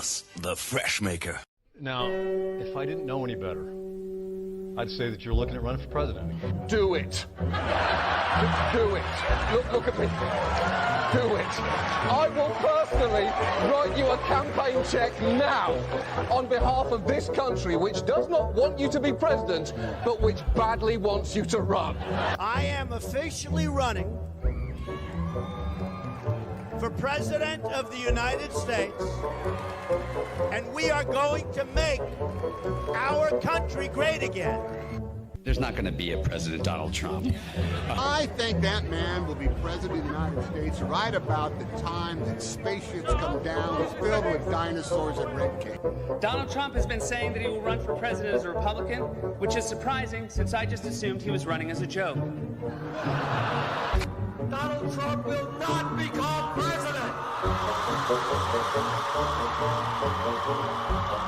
Sauce, the fresh maker. Now, if I didn't know any better, I'd say that you're looking at running for president. Do it. Do it. Look at me. Do it. I will personally write you a campaign check now on behalf of this country, which does not want you to be president, but which badly wants you to run. I am officially running for President of the United States, and we are going to make our country great again. There's not going to be a President Donald Trump. I think that man will be President of the United States right about the time that spaceships come down filled with dinosaurs and red cake. Donald Trump has been saying that he will run for president as a Republican, which is surprising since I just assumed he was running as a joke. Donald Trump will not become president.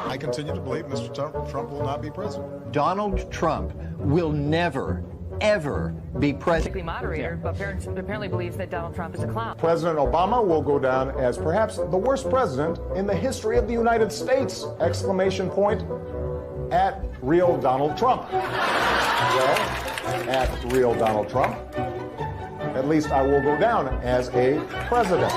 I continue to believe Mr. Trump will not be president. Donald Trump will never, ever be president. Moderator, but apparently believes that Donald Trump is a clown. President Obama will go down as perhaps the worst president in the history of the United States! Exclamation point at real Donald Trump. Well, at real Donald Trump. At least I will go down as a president.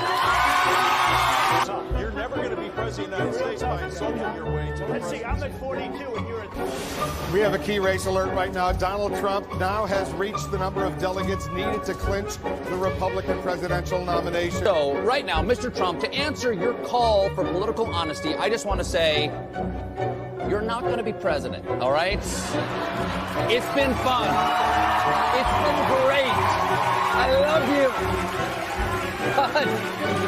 You're never going to be president of the United States by insulting your way to. Let's see, I'm at 42 and you're at 30. We have a key race alert right now. Donald Trump now has reached the number of delegates needed to clinch the Republican presidential nomination. So right now, Mr. Trump, to answer your call for political honesty, I just want to say you're not going to be president, all right? It's been fun. It's been great. I love you.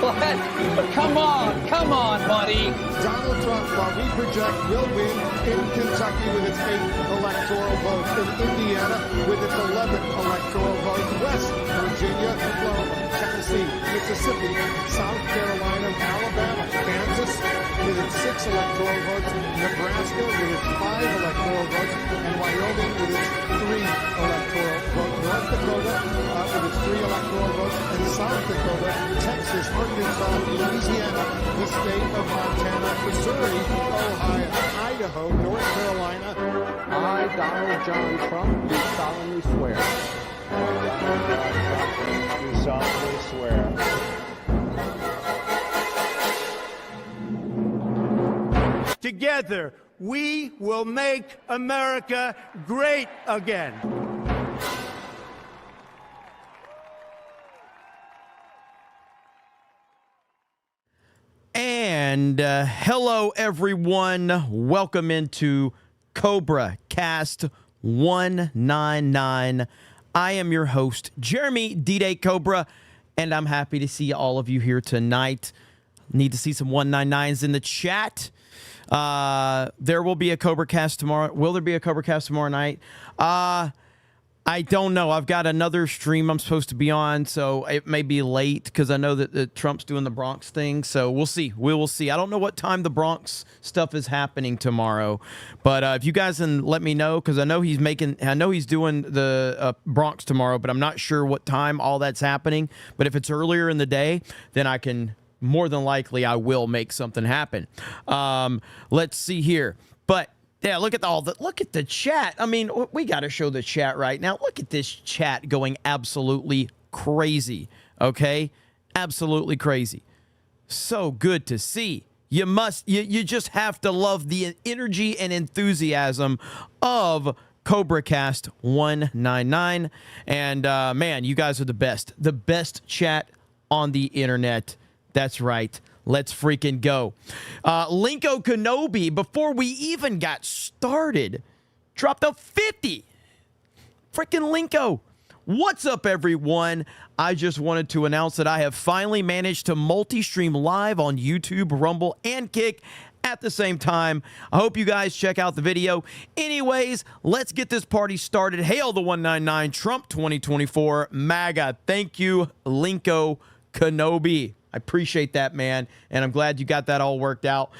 But come on, buddy. Donald Trump, while we project, will win in Kentucky with its 8th electoral vote, in Indiana with its 11th electoral vote, West Virginia, Oklahoma, Tennessee, Mississippi, South Carolina, Alabama, Kansas with its 6 electoral votes, Nebraska with its 5 electoral votes, and Wyoming with its 3 electoral votes, North Dakota with its 3 electoral votes, and South Dakota, Texas, Arkansas, Louisiana, the state of Montana, Missouri, Ohio, Idaho, North Carolina. I, Donald John Trump, do solemnly swear. Do solemnly swear. Together, we will make America great again. And hello, everyone. Welcome into CobraCast 199. I am your host, Jeremy D-Day Cobra, and I'm happy to see all of you here tonight. Need to see some 199s in the chat. There will be a CobraCast tomorrow. Will there be a CobraCast tomorrow night? I don't know. I've got another stream I'm supposed to be on, so it may be late because I know that Trump's doing the Bronx thing. So we'll see. We will see. I don't know what time the Bronx stuff is happening tomorrow, but if you guys can let me know, because I know he's doing the Bronx tomorrow, but I'm not sure what time all that's happening. But if it's earlier in the day, then I can more than likely I will make something happen. Let's see here, but. Yeah, look at the chat. I mean, we got to show the chat right now. Look at this chat going absolutely crazy, okay? Absolutely crazy. So good to see. You just have to love the energy and enthusiasm of CobraCast 199. And, man, you guys are the best. The best chat on the internet. That's right. Let's freaking go. Linko Kenobi, before we even got started, dropped a 50. Freaking Linko. What's up, everyone? I just wanted to announce that I have finally managed to multi-stream live on YouTube, Rumble, and Kick at the same time. I hope you guys check out the video. Anyways, let's get this party started. Hail the 199 Trump 2024 MAGA. Thank you, Linko Kenobi. I appreciate that, man, and I'm glad you got that all worked out.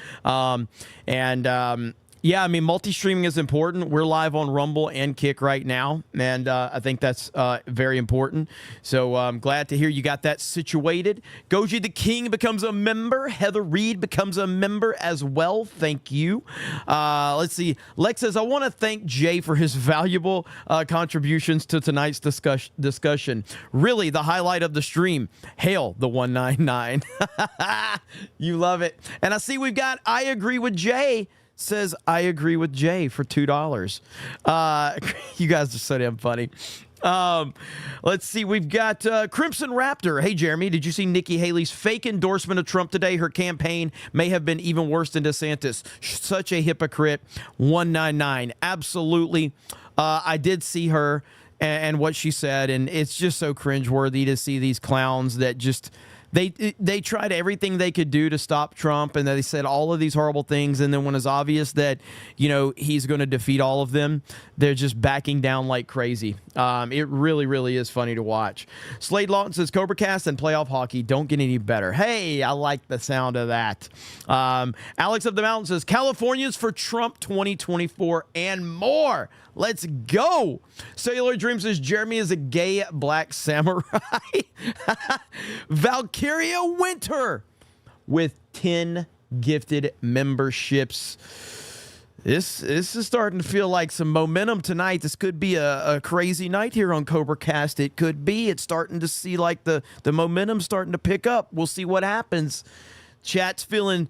Yeah, I mean, multi-streaming is important. We're live on Rumble and Kick right now, and I think that's very important. So I'm glad to hear you got that situated. Goji the King becomes a member. Heather Reed becomes a member as well. Thank you. Let's see. Lex says, I want to thank Jay for his valuable contributions to tonight's discussion. Really, the highlight of the stream. Hail the 199. You love it. And I see we've got I Agree with Jay. Says, I agree with Jay for $2. You guys are so damn funny. Let's see. We've got Crimson Raptor. Hey, Jeremy, did you see Nikki Haley's fake endorsement of Trump today? Her campaign may have been even worse than DeSantis. Such a hypocrite. 199. Absolutely. I did see her and what she said, and it's just so cringeworthy to see these clowns that just... They tried everything they could do to stop Trump, and they said all of these horrible things, and then when it's obvious that, you know, he's going to defeat all of them, they're just backing down like crazy. It really, really is funny to watch. Slade Lawton says, CobraCast and playoff hockey don't get any better. Hey, I like the sound of that. Alex of the Mountain says, Californians for Trump 2024 and more. Let's go. Cellular Dream says, Jeremy is a gay black samurai. Valkyria Winter with 10 gifted memberships. This is starting to feel like some momentum tonight. This could be a crazy night here on CobraCast. It could be. It's starting to see like the momentum starting to pick up. We'll see what happens. Chat's feeling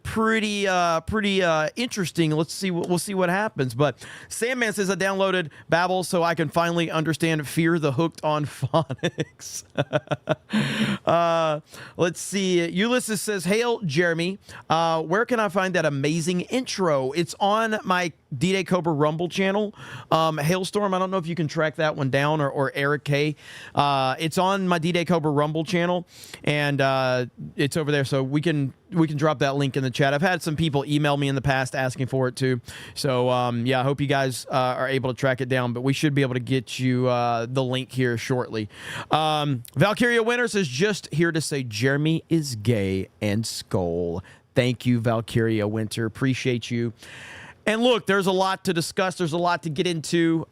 pretty interesting. We'll see what happens. But Sandman says, I downloaded Babbel so I can finally understand Fear the Hooked on Phonics. Let's see. Ulysses says, Hail, Jeremy. Where can I find that amazing intro? It's on my D-Day Cobra Rumble channel. Hailstorm, I don't know if you can track that one down, or Eric K. It's on my D-Day Cobra Rumble channel, and it's over there, so we can drop that link in the chat. I've had some people email me in the past asking for it too. So yeah, I hope you guys are able to track it down, but we should be able to get you the link here shortly. Valkyria Winter says, just here to say Jeremy is gay and skull. Thank you, Valkyria Winter. Appreciate you. And look, there's a lot to discuss. There's a lot to get into.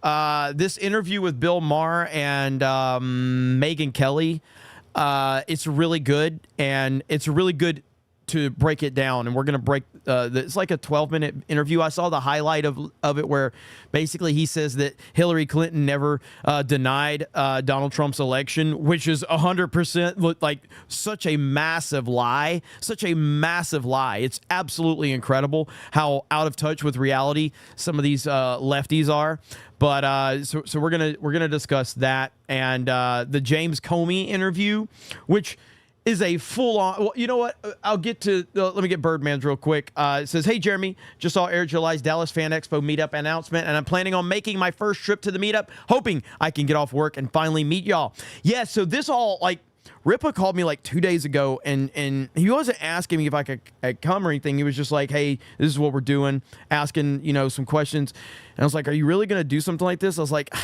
This interview with Bill Maher and Megyn Kelly, it's really good, and it's really good to break it down. And we're going to break it's like a 12-minute interview. I saw the highlight of it where basically he says that Hillary Clinton never denied Donald Trump's election, which is 100% like such a massive lie. Such a massive lie. It's absolutely incredible how out of touch with reality some of these lefties are. But so we're gonna discuss that, and the James Comey interview, which is a full-on... Well, you know what? I'll get to... let me get Birdman's real quick. It says, hey, Jeremy, just saw Air July's Dallas Fan Expo meetup announcement, and I'm planning on making my first trip to the meetup, hoping I can get off work and finally meet y'all. Yeah, so this all, like... Ripa called me like 2 days ago, and he wasn't asking me if I could come or anything. He was just like, hey, this is what we're doing, asking, you know, some questions. And I was like, are you really going to do something like this? I was like,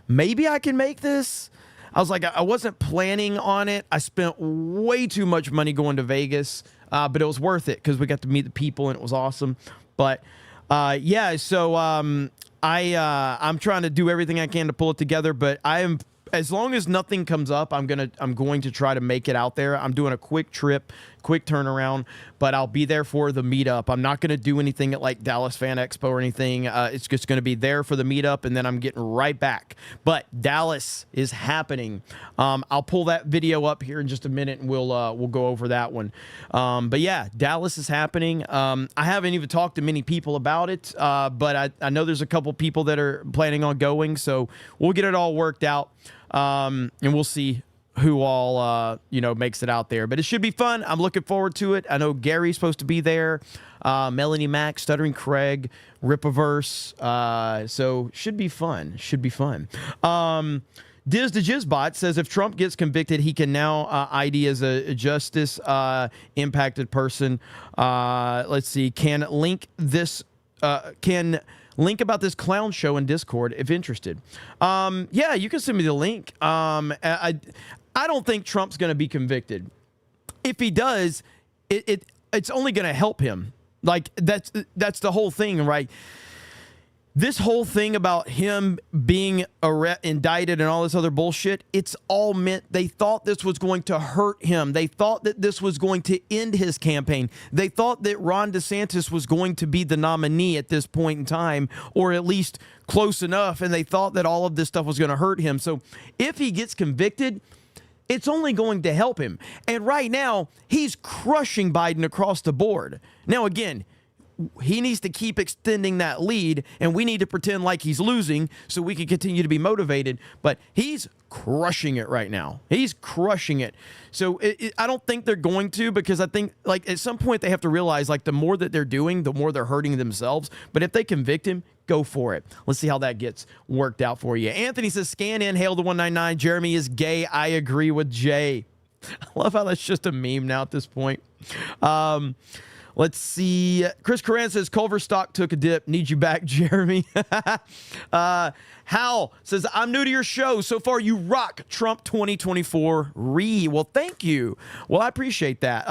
maybe I can make this. I was like, I wasn't planning on it. I spent way too much money going to Vegas, but it was worth it because we got to meet the people and it was awesome. But yeah, so I'm trying to do everything I can to pull it together. But I am, as long as nothing comes up, I'm going to try to make it out there. I'm doing a quick trip, quick turnaround, but I'll be there for the meetup. I'm not going to do anything at like Dallas Fan Expo or anything. It's just going to be there for the meetup, and then I'm getting right back. But Dallas is happening. I'll pull that video up here in just a minute, and we'll go over that one. But yeah, Dallas is happening. I haven't even talked to many people about it, but I know there's a couple people that are planning on going, so we'll get it all worked out, and we'll see who all makes it out there. But it should be fun. I'm looking forward to it. I know Gary's supposed to be there, Melanie Mack, Stuttering Craig, Ripaverse, so should be fun. Diz the Jizzbot says, if Trump gets convicted, he can now ID as a justice impacted person. Let's see, can link about this clown show in Discord if interested. Yeah, you can send me the link. I don't think Trump's going to be convicted. If he does, it's only going to help him. Like, that's the whole thing, right? This whole thing about him being indicted and all this other bullshit, it's all meant, they thought this was going to hurt him. They thought that this was going to end his campaign. They thought that Ron DeSantis was going to be the nominee at this point in time, or at least close enough, and they thought that all of this stuff was going to hurt him. So if he gets convicted, it's only going to help him. And right now, he's crushing Biden across the board. Now, again, he needs to keep extending that lead, and we need to pretend like he's losing so we can continue to be motivated. But he's crushing it right now. He's crushing it. So I don't think they're going to, because I think, like, at some point they have to realize, like, the more that they're doing, the more they're hurting themselves. But if they convict him, go for it. Let's see how that gets worked out for you. Anthony says, scan in, hail to 199. Jeremy is gay. I agree with Jay. I love how that's just a meme now at this point. Let's see. Chris Coran says, Culver stock took a dip. Need you back, Jeremy. Hal says, I'm new to your show. So far, you rock Trump 2024. Well, thank you. Well, I appreciate that.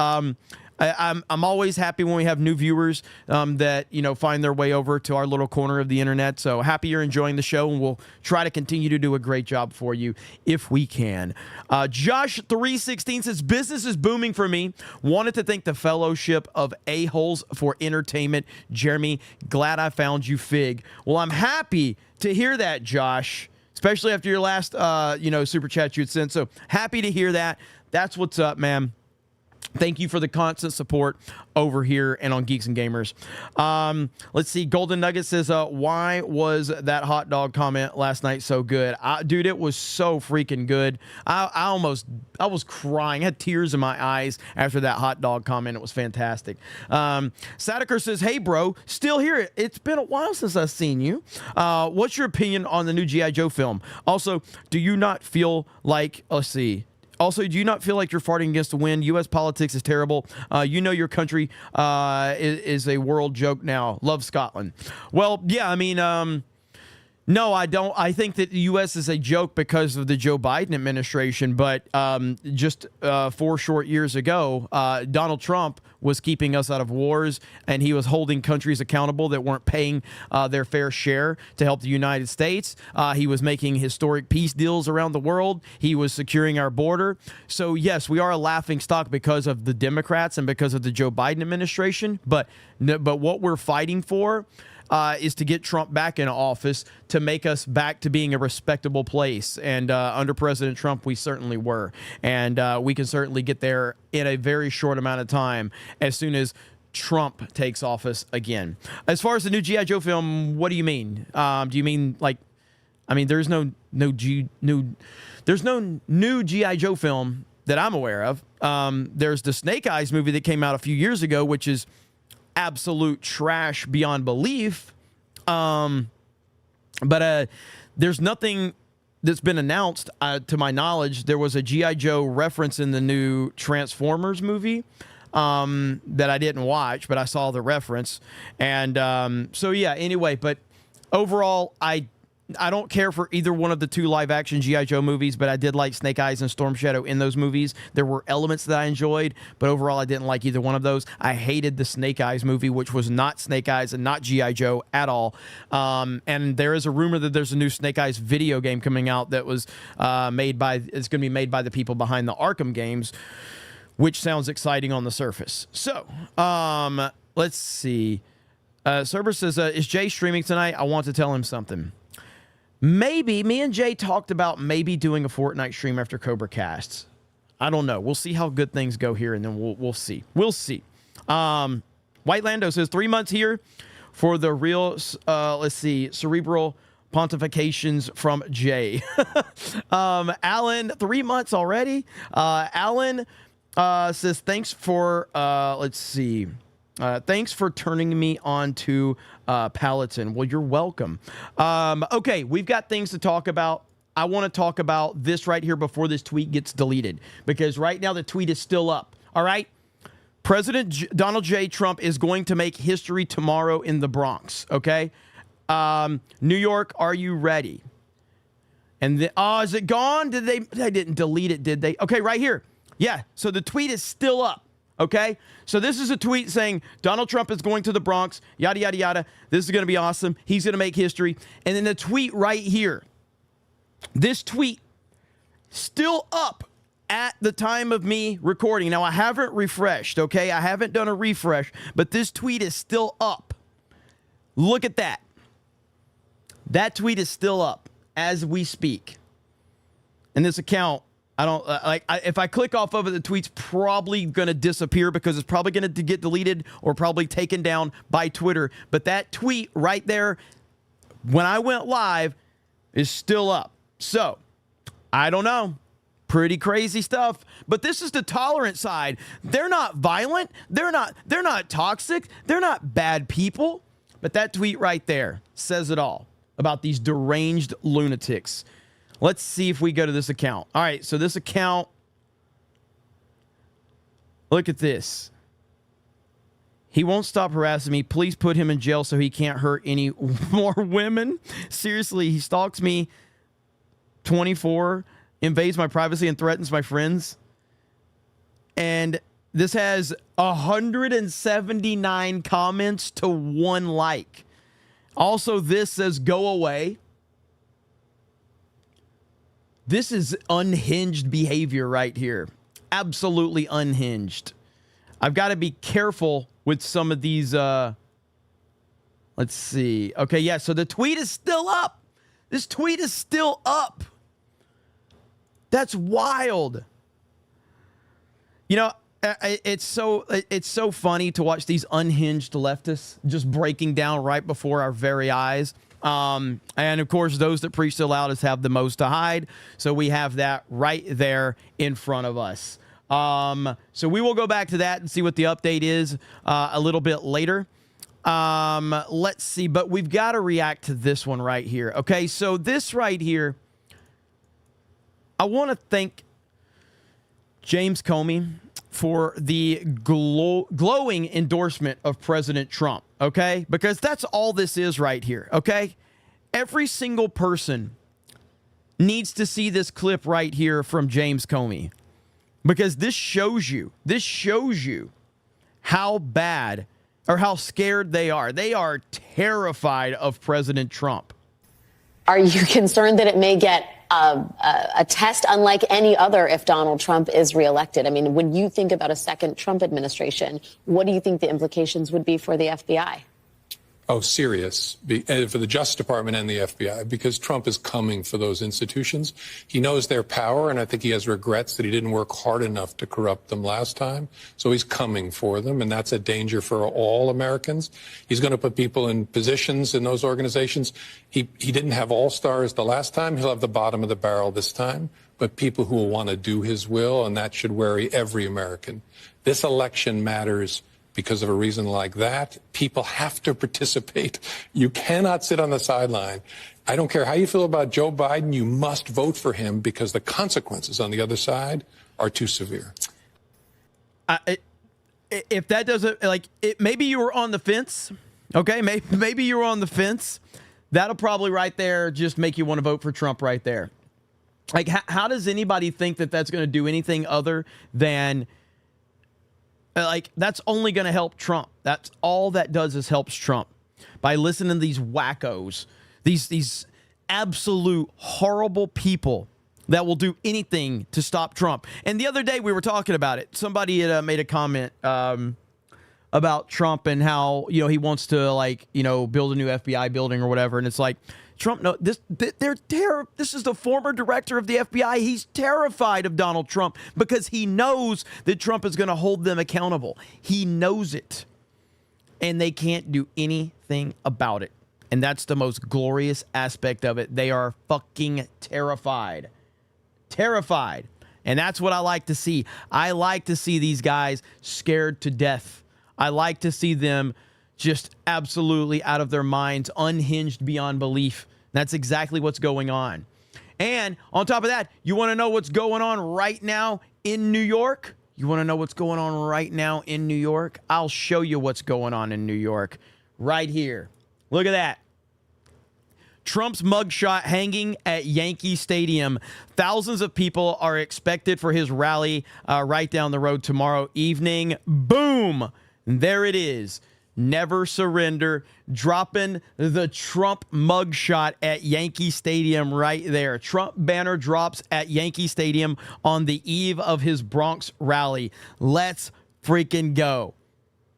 I'm always happy when we have new viewers that, you know, find their way over to our little corner of the internet. So happy you're enjoying the show, and we'll try to continue to do a great job for you if we can. Josh316 says, business is booming for me. Wanted to thank the Fellowship of A-Holes for entertainment. Jeremy, glad I found you, Fig. Well, I'm happy to hear that, Josh, especially after your last, super chat you had sent. So happy to hear that. That's what's up, man. Thank you for the constant support over here and on Geeks and Gamers. Let's see. Golden Nugget says, why was that hot dog comment last night so good? Dude, it was so freaking good. I was crying. I had tears in my eyes after that hot dog comment. It was fantastic. Sadaker says, hey, bro, still here. It's been a while since I've seen you. What's your opinion on the new G.I. Joe film? Also, do you not feel like, let's see. Also, do you not feel like you're farting against the wind? U.S. politics is terrible. You know your country is a world joke now. Love Scotland. Well, yeah, I mean, no, I don't. I think that the U.S. is a joke because of the Joe Biden administration. But just 4 short years ago, Donald Trump was keeping us out of wars, and he was holding countries accountable that weren't paying their fair share to help the United States. He was making historic peace deals around the world. He was securing our border. So, yes, we are a laughing stock because of the Democrats and because of the Joe Biden administration. But what we're fighting for is to get Trump back in office, to make us back to being a respectable place. And under President Trump, we certainly were. And we can certainly get there in a very short amount of time as soon as Trump takes office again. As far as the new G.I. Joe film, what do you mean? Do you mean, like, I mean, there's no new G.I. Joe film that I'm aware of. There's the Snake Eyes movie that came out a few years ago, which is absolute trash beyond belief. But there's nothing that's been announced. To my knowledge, there was a G.I. Joe reference in the new Transformers movie that I didn't watch, but I saw the reference. And so, yeah, anyway, but overall, I don't care for either one of the 2 live-action G.I. Joe movies, but I did like Snake Eyes and Storm Shadow in those movies. There were elements that I enjoyed, but overall I didn't like either one of those. I hated the Snake Eyes movie, which was not Snake Eyes and not G.I. Joe at all. And there is a rumor that there's a new Snake Eyes video game coming out that was it's going to be made by the people behind the Arkham games, which sounds exciting on the surface. So, let's see. Cerber says, is Jay streaming tonight? I want to tell him something. Maybe. Me and Jay talked about maybe doing a Fortnite stream after CobraCast. I don't know. We'll see how good things go here, and then we'll see. We'll see. White Lando says 3 months here for the real, let's see, cerebral pontifications from Jay. Alan, 3 months already. Alan says thanks for, let's see. Thanks for turning me on to Palatine. Well, you're welcome. Okay, we've got things to talk about. I want to talk about this right here before this tweet gets deleted, because right now the tweet is still up. All right? President Donald J. Trump is going to make history tomorrow in the Bronx. Okay? New York, are you ready? And is it gone? They didn't delete it, did they? Okay, right here. Yeah, so the tweet is still up. Okay? So this is a tweet saying Donald Trump is going to the Bronx, yada, yada, yada. This is going to be awesome. He's going to make history. And then the tweet right here. This tweet still up at the time of me recording. Now, I haven't refreshed, okay? I haven't done a refresh, but this tweet is still up. Look at that. That tweet is still up as we speak. And this account, I don't if I click off of it, the tweet's probably going to disappear because it's probably going to get deleted or probably taken down by Twitter. But that tweet right there, when I went live, is still up. So, I don't know. Pretty crazy stuff. But this is the tolerant side. They're not violent. They're not toxic. They're not bad people. But that tweet right there says it all about these deranged lunatics. Let's see if we go to this account. All right, so this account, look at this. He won't stop harassing me. Please put him in jail so he can't hurt any more women. Seriously, he stalks me 24, invades my privacy and threatens my friends. And this has 179 comments to 1 like. Also, this says go away. This is unhinged behavior right here. Absolutely unhinged. I've got to be careful with some of these. Let's see. Okay, yeah, so the tweet is still up. This tweet is still up. That's wild. You know, it's so funny to watch these unhinged leftists just breaking down right before our very eyes. And of course, those that preach the loudest have the most to hide. So we have that right there in front of us. So we will go back to that and see what the update is a little bit later. Let's see, but we've got to react to this one right here. Okay, so this right here, I want to thank James Comey for the glowing endorsement of President Trump, okay? Because that's all this is right here, okay? Every single person needs to see this clip right here from James Comey because this shows you how bad or how scared they are. They are terrified of President Trump. Are you concerned that it may get a test unlike any other if Donald Trump is reelected? I mean, when you think about a second Trump administration, what do you think the implications would be for the FBI? Oh, serious, for the Justice Department and the FBI, because Trump is coming for those institutions. He knows their power, and I think he has regrets that he didn't work hard enough to corrupt them last time. So he's coming for them, and that's a danger for all Americans. He's going to put people in positions in those organizations. He didn't have all-stars the last time. He'll have the bottom of the barrel this time, but people who will want to do his will, and that should worry every American. This election matters. Because of a reason like that, people have to participate. You cannot sit on the sideline. I don't care how you feel about Joe Biden, you must vote for him because the consequences on the other side are too severe. If that doesn't, maybe you were on the fence, okay? Maybe you were on the fence. That'll probably right there just make you want to vote for Trump right there. Like, how does anybody think that that's going to do anything other than... that's only going to help Trump. That's all that does is helps Trump by listening to these wackos, these absolute horrible people that will do anything to stop Trump. And the other day we were talking about it. Somebody had made a comment about Trump and how, he wants to build a new FBI building or whatever. And it's like, Trump, no, this is the former director of the FBI. He's terrified of Donald Trump because he knows that Trump is going to hold them accountable. He knows it. And they can't do anything about it. And that's the most glorious aspect of it. They are fucking terrified. Terrified. And that's what I like to see. I like to see these guys scared to death. I like to see them just absolutely out of their minds, unhinged beyond belief. That's exactly what's going on. And on top of that, you want to know what's going on right now in New York? You want to know what's going on right now in New York? I'll show you what's going on in New York right here. Look at that. Trump's mugshot hanging at Yankee Stadium. Thousands of people are expected for his rally right down the road tomorrow evening. Boom! There it is. Never surrender. Dropping the Trump mugshot at Yankee Stadium right there. Trump banner drops at Yankee Stadium on the eve of his Bronx rally. Let's freaking go.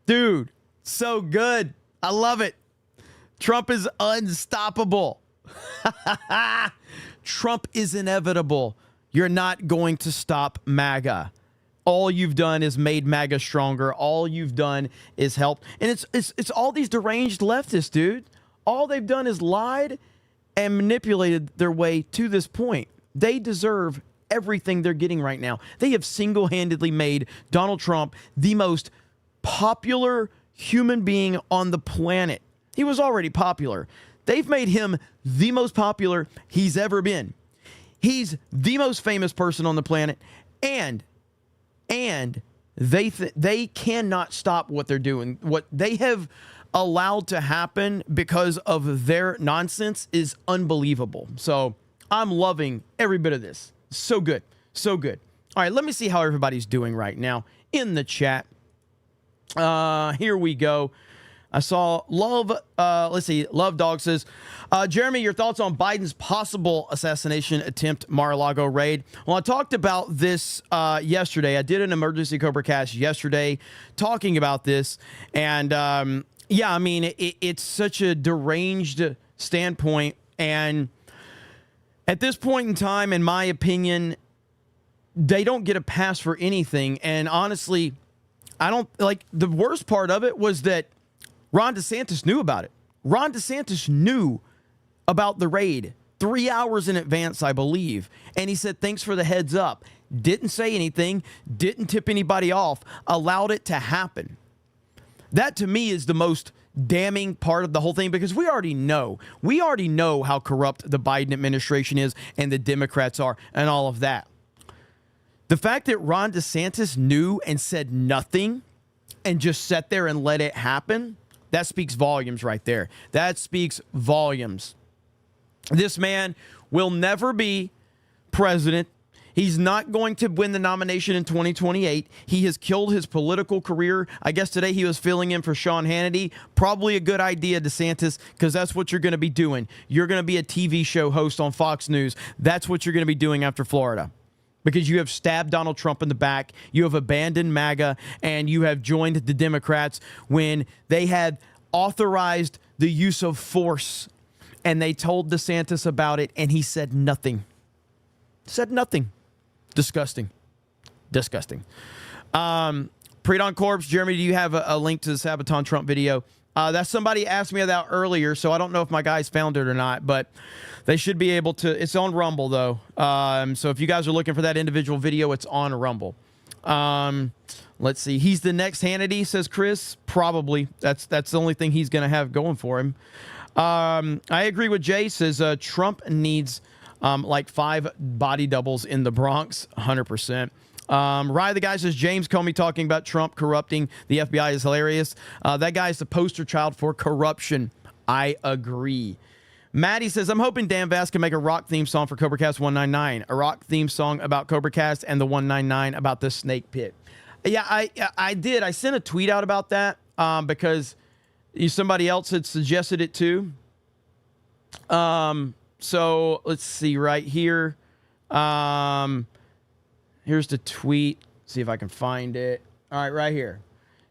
Dude, so good. I love it. Trump is unstoppable. Trump is inevitable. You're not going to stop MAGA. All you've done is made MAGA stronger. All you've done is helped. And it's all these deranged leftists, dude. All they've done is lied and manipulated their way to this point. They deserve everything they're getting right now. They have single-handedly made Donald Trump the most popular human being on the planet. He was already popular. They've made him the most popular he's ever been. He's the most famous person on the planet, and they cannot stop what they're doing. What they have allowed to happen because of their nonsense is unbelievable. So I'm loving every bit of this. So good. So good. All right, let me see how everybody's doing right now in the chat. Here we go. I saw Love, Love Dog says, Jeremy, your thoughts on Biden's possible assassination attempt Mar-a-Lago raid? Well, I talked about this yesterday. I did an emergency CobraCast yesterday talking about this. And yeah, I mean, it's such a deranged standpoint. And at this point in time, in my opinion, they don't get a pass for anything. And honestly, I don't like the worst part of it was that Ron DeSantis knew about it. Ron DeSantis knew about the raid 3 hours in advance, I believe. And he said, thanks for the heads up. Didn't say anything, didn't tip anybody off, allowed it to happen. That to me is the most damning part of the whole thing, because we already know how corrupt the Biden administration is and the Democrats are and all of that. The fact that Ron DeSantis knew and said nothing and just sat there and let it happen, that speaks volumes right there. That speaks volumes. This man will never be president. He's not going to win the nomination in 2028. He has killed his political career. I guess today he was filling in for Sean Hannity. Probably a good idea, DeSantis, because that's what you're going to be doing. You're going to be a TV show host on Fox News. That's what you're going to be doing after Florida, because you have stabbed Donald Trump in the back. You have abandoned MAGA, and you have joined the Democrats when they had authorized the use of force, and they told DeSantis about it, and he said nothing. Said nothing. Disgusting. Disgusting. Pre-Dawn Corpse, Jeremy, do you have a link to the Sabaton Trump video? That's somebody asked me about earlier, so I don't know if my guys found it or not, but they should be able to. It's on Rumble, though. So if you guys are looking for that individual video, it's on Rumble. Let's see. He's the next Hannity, says Chris. Probably. That's the only thing he's going to have going for him. I agree with Jay. Says Trump needs like 5 body doubles in the Bronx. 100%. Rye the guy says James Comey talking about Trump corrupting the FBI is hilarious. That guy is the poster child for corruption. I agree. Maddie says, I'm hoping Dan Vass can make a rock theme song for CobraCast 199. A rock theme song about CobraCast and the 199 about the snake pit. Yeah, I did. I sent a tweet out about that because somebody else had suggested it too. So let's see right here. Here's the tweet. See if I can find it. All right, right here.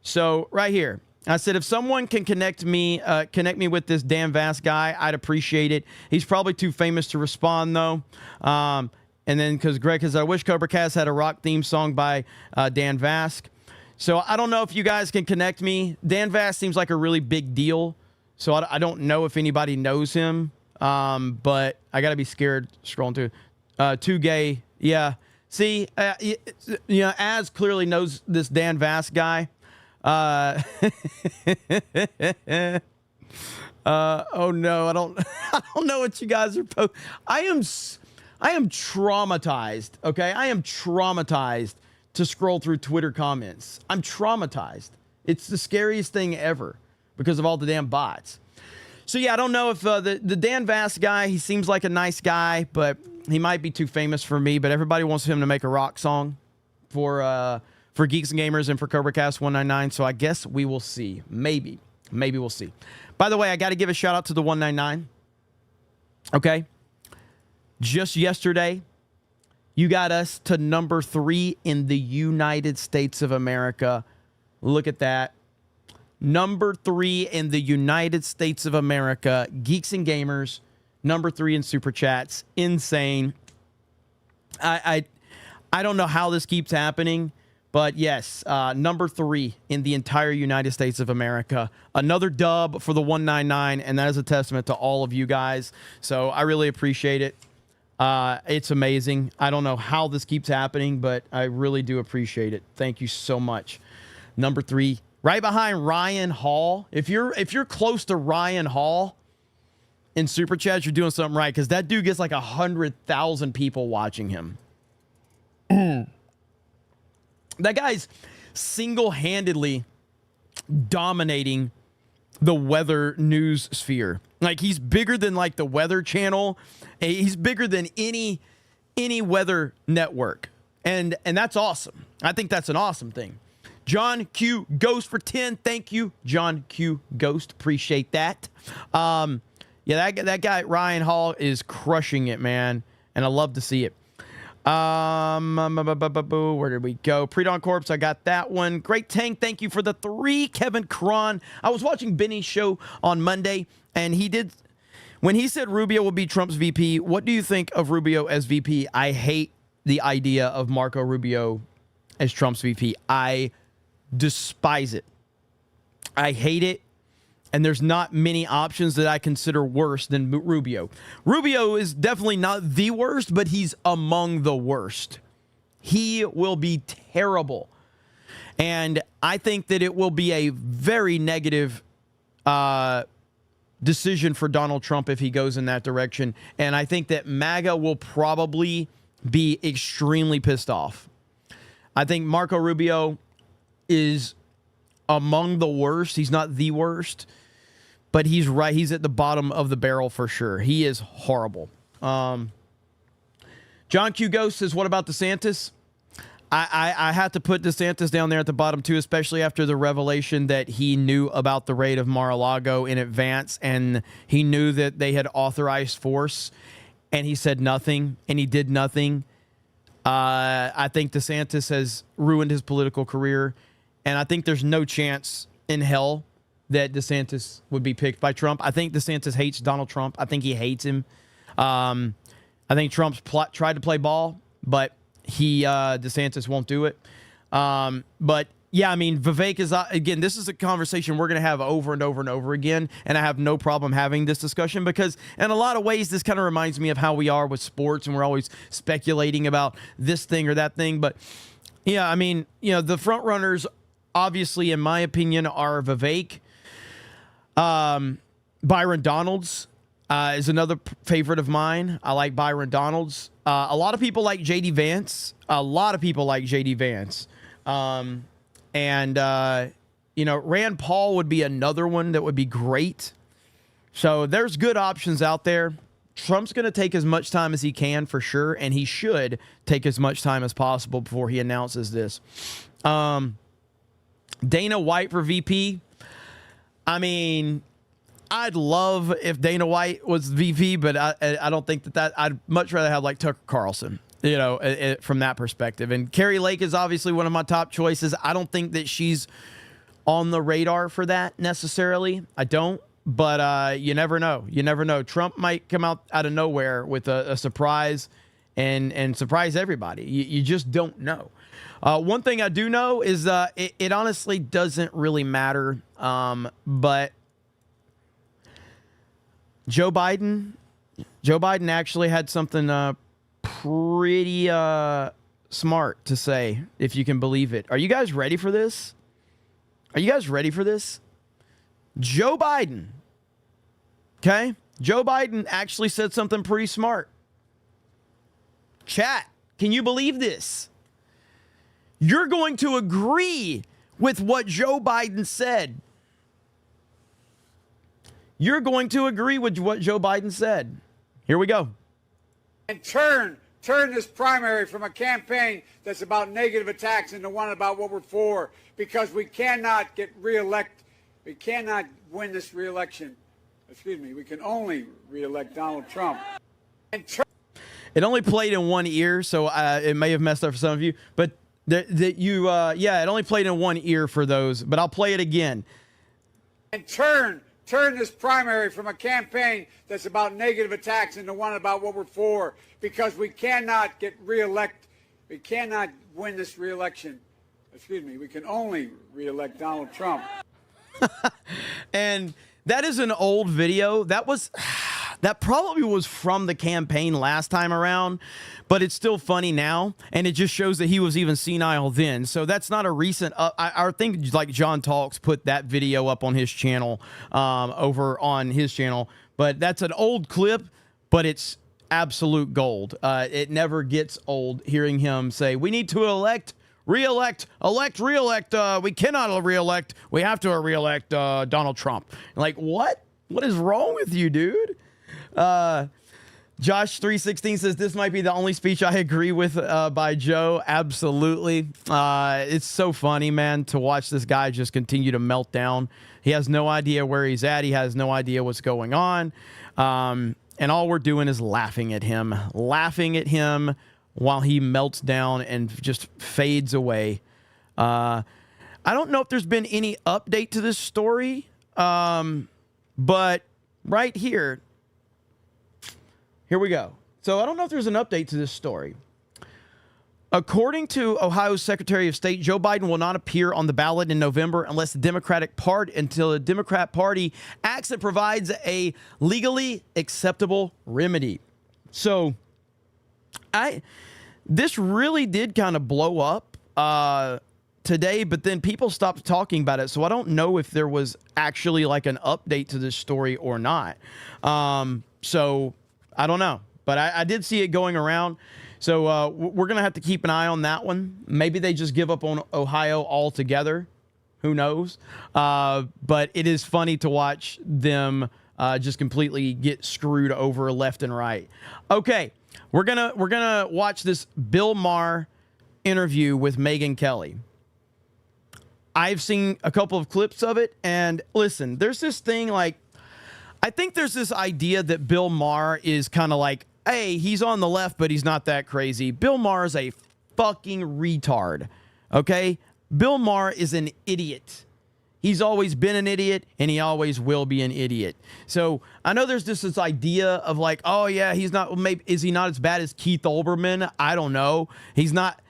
So right here, I said, if someone can connect me with this Dan Vass guy, I'd appreciate it. He's probably too famous to respond, though. And then because Greg says, I wish CobraCast had a rock theme song by Dan Vass. So I don't know if you guys can connect me. Dan Vass seems like a really big deal. So I don't know if anybody knows him. But I got to be scared scrolling through. Too gay. Yeah. See, Az clearly knows this Dan Vass guy. Oh no, I don't know what you guys are I am traumatized. Okay, I am traumatized to scroll through Twitter comments. I'm traumatized. It's the scariest thing ever because of all the damn bots. So, yeah, I don't know if the Dan Vass guy, he seems like a nice guy, but he might be too famous for me. But everybody wants him to make a rock song for Geeks and Gamers and for CobraCast 199. So I guess we will see. Maybe we'll see. By the way, I got to give a shout out to the 199. Okay. Just yesterday, you got us to number 3 in the United States of America. Look at that. Number 3 in the United States of America. Geeks and Gamers. Number 3 in Super Chats. Insane. I don't know how this keeps happening, but yes, number 3 in the entire United States of America. Another dub for the 199, and that is a testament to all of you guys. So I really appreciate it. It's amazing. I don't know how this keeps happening, but I really do appreciate it. Thank you so much. Number 3, right behind Ryan Hall. If you're close to Ryan Hall in Super Chat, you're doing something right, because that dude gets like 100,000 people watching him. That guy's single-handedly dominating the weather news sphere. Like, he's bigger than like the Weather Channel. He's bigger than any weather network. And that's awesome. I think that's an awesome thing. John Q Ghost for 10. Thank you, John Q Ghost. Appreciate that. Yeah, that guy Ryan Hall is crushing it, man. And I love to see it. Where did we go? Pre-Dawn Corpse, I got that one. Great Tank, thank you for the 3. Kevin Cron. I was watching Benny's show on Monday, and when he said Rubio will be Trump's VP, what do you think of Rubio as VP? I hate the idea of Marco Rubio as Trump's VP. I despise it. I hate it. And there's not many options that I consider worse than Rubio. Rubio is definitely not the worst, but he's among the worst. He will be terrible. And I think that it will be a very negative decision for Donald Trump if he goes in that direction. And I think that MAGA will probably be extremely pissed off. I think Marco Rubio is among the worst. He's not the worst. But he's right. He's at the bottom of the barrel for sure. He is horrible. John Q Ghost says, what about DeSantis? I had to put DeSantis down there at the bottom too, especially after the revelation that he knew about the raid of Mar-a-Lago in advance, and he knew that they had authorized force, and he said nothing, and he did nothing. I think DeSantis has ruined his political career, and I think there's no chance in hell that DeSantis would be picked by Trump. I think DeSantis hates Donald Trump. I think he hates him. I think Trump's tried to play ball, but DeSantis won't do it. But yeah, I mean, Vivek is, again, this is a conversation we're going to have over and over and over again. And I have no problem having this discussion because in a lot of ways, this kind of reminds me of how we are with sports, and we're always speculating about this thing or that thing. But yeah, I mean, the front runners, obviously, in my opinion, are Vivek. Byron Donalds is another favorite of mine. I like Byron Donalds. A lot of people like J.D. Vance. Rand Paul would be another one that would be great. So there's good options out there. Trump's going to take as much time as he can for sure, and he should take as much time as possible before he announces this. Dana White for VP. I mean, I'd love if Dana White was VP, but I don't think that I'd much rather have like Tucker Carlson, from that perspective. And Carrie Lake is obviously one of my top choices. I don't think that she's on the radar for that necessarily. I don't, but you never know. You never know. Trump might come out of nowhere with a surprise and surprise everybody. You just don't know. One thing I do know is it honestly doesn't really matter. But Joe Biden actually had something pretty smart to say, if you can believe it. Are you guys ready for this? Joe Biden. Okay? Joe Biden actually said something pretty smart. Chat, can you believe this? You're going to agree with what Joe Biden said. you're going to agree with what Joe Biden said. Here we go. And turn this primary from a campaign that's about negative attacks into one about what we're for, because we cannot get reelected. We cannot win this reelection. Excuse me. We can only reelect Donald Trump. It only played in one ear, so it may have messed up for some of you. But it only played in one ear for those. But I'll play it again. And turn this primary from a campaign that's about negative attacks into one about what we're for, because we cannot get reelected. We cannot win this reelection. Excuse me. We can only reelect Donald Trump. And that is an old video. That probably was from the campaign last time around, but it's still funny now, and it just shows that he was even senile then. So that's not a recent. I think like John Talks put that video up on his channel, over on his channel, but that's an old clip, but it's absolute gold. It never gets old hearing him say, "We need to reelect. We cannot reelect. We have to reelect Donald Trump." Like, what? What is wrong with you, dude? Josh 316 says this might be the only speech I agree with by Joe. Absolutely. It's so funny, man, to watch this guy just continue to melt down. He has no idea where he's at. He has no idea what's going on. And all we're doing is laughing at him while he melts down and just fades away. I don't know if there's been any update to this story, but right here we go. So I don't know if there's an update to this story. According to Ohio's Secretary of State, Joe Biden will not appear on the ballot in November until the Democrat Party acts and provides a legally acceptable remedy. So this really did kind of blow up today, but then people stopped talking about it. So I don't know if there was actually like an update to this story or not. So I don't know, but I did see it going around. So we're going to have to keep an eye on that one. Maybe they just give up on Ohio altogether. Who knows? But it is funny to watch them just completely get screwed over left and right. Okay, we're gonna watch this Bill Maher interview with Maher and Kelly. I've seen a couple of clips of it, and listen, there's this thing like, I think there's this idea that Bill Maher is kind of like, hey, he's on the left, but he's not that crazy. Bill Maher is a fucking retard, okay? Bill Maher is an idiot. He's always been an idiot, and he always will be an idiot. So I know there's just this idea of like, oh yeah, he's not. Maybe is he not as bad as Keith Olbermann? I don't know. He's not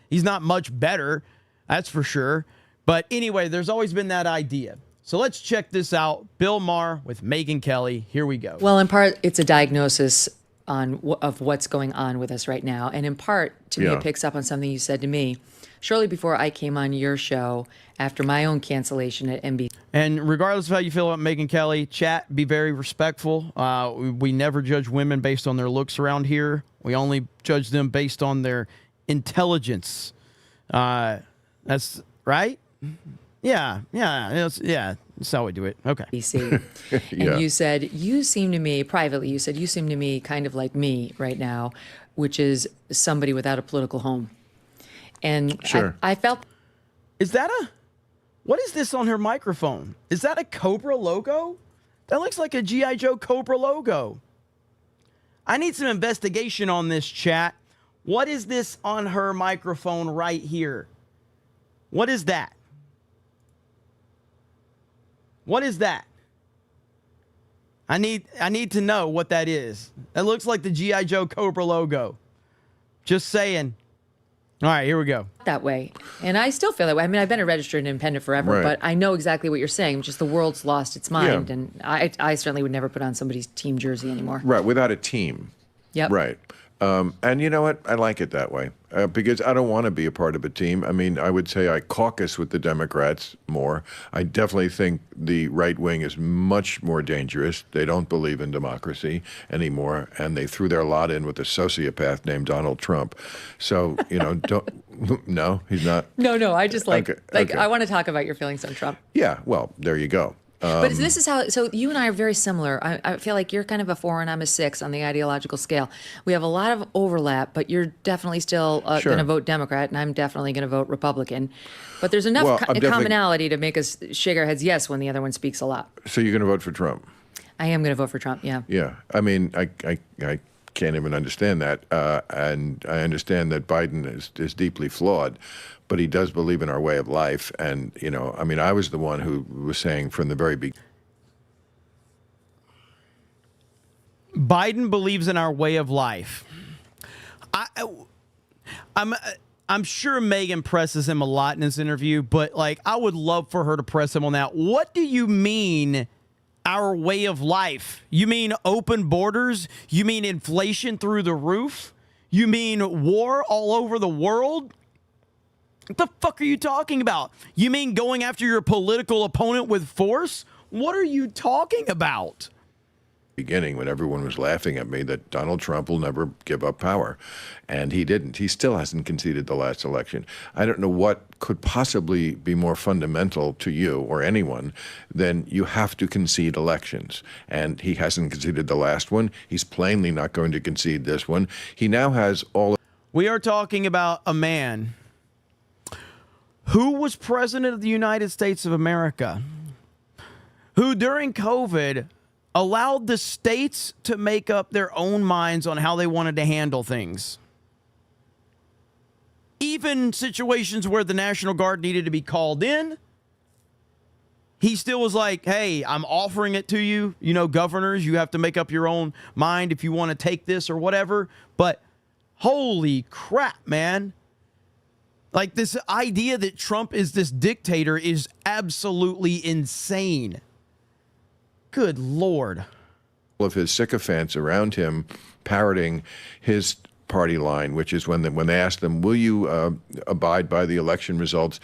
much better, that's for sure. But anyway, there's always been that idea. So let's check this out. Bill Maher with Maher and Kelly. Here we go. Well, in part, it's a diagnosis of what's going on with us right now. And in part, to me, it picks up on something you said to me shortly before I came on your show after my own cancellation at NBC. And regardless of how you feel about Maher and Kelly, chat, be very respectful. We never judge women based on their looks around here. We only judge them based on their intelligence. That's right? Yeah. That's how we do it. Okay. BC. And you said, you seem to me, privately, you said, you seem to me kind of like me right now, which is somebody without a political home. And sure. I felt. What is this on her microphone? Is that a Cobra logo? That looks like a G.I. Joe Cobra logo. I need some investigation on this, chat. What is this on her microphone right here? What is that? What is that? I need to know what that is. That looks like the G.I. Joe Cobra logo. Just saying. All right, here we go. That way. And I still feel that way. I mean, I've been a registered independent forever, but I know exactly what you're saying. Just the world's lost its mind. And I certainly would never put on somebody's team jersey anymore. Right, without a team. Yep. Right. And you know what? I like it that way because I don't want to be a part of a team. I mean, I would say I caucus with the Democrats more. I definitely think the right wing is much more dangerous. They don't believe in democracy anymore, and they threw their lot in with a sociopath named Donald Trump. So, you know, no, he's not. No, I just Okay. I want to talk about your feelings on Trump. Yeah, well, there you go. But this is how, so you and I are very similar. I feel like you're kind of a 4 and I'm a 6 on the ideological scale. We have a lot of overlap, but you're definitely still going to vote Democrat, and I'm definitely going to vote Republican. But there's enough commonality to make us shake our heads yes when the other one speaks a lot. So you're going to vote for Trump? I am going to vote for Trump, yeah. Yeah. I mean, I can't even understand that. And I understand that Biden is deeply flawed, but he does believe in our way of life. And, you know, I mean, I was the one who was saying from the very beginning. Biden believes in our way of life. I'm sure Megyn presses him a lot in this interview, but, like, I would love for her to press him on that. What do you mean, our way of life? You mean open borders? You mean inflation through the roof? You mean war all over the world? What the fuck are you talking about? You mean going after your political opponent with force? What are you talking about? Beginning, when everyone was laughing at me that Donald Trump will never give up power, and he didn't. He still hasn't conceded the last election. I don't know what could possibly be more fundamental to you or anyone than you have to concede elections, and he hasn't conceded the last one. He's plainly not going to concede this one. He now has all. We are talking about a man who was president of the United States of America, who during COVID allowed the states to make up their own minds on how they wanted to handle things. Even situations where the National Guard needed to be called in, he still was like, hey, I'm offering it to you. You know, governors, you have to make up your own mind if you want to take this or whatever. But holy crap, man. Like, this idea that Trump is this dictator is absolutely insane. Good Lord. Of his sycophants around him parroting his party line, which is when they asked them, will you abide by the election results?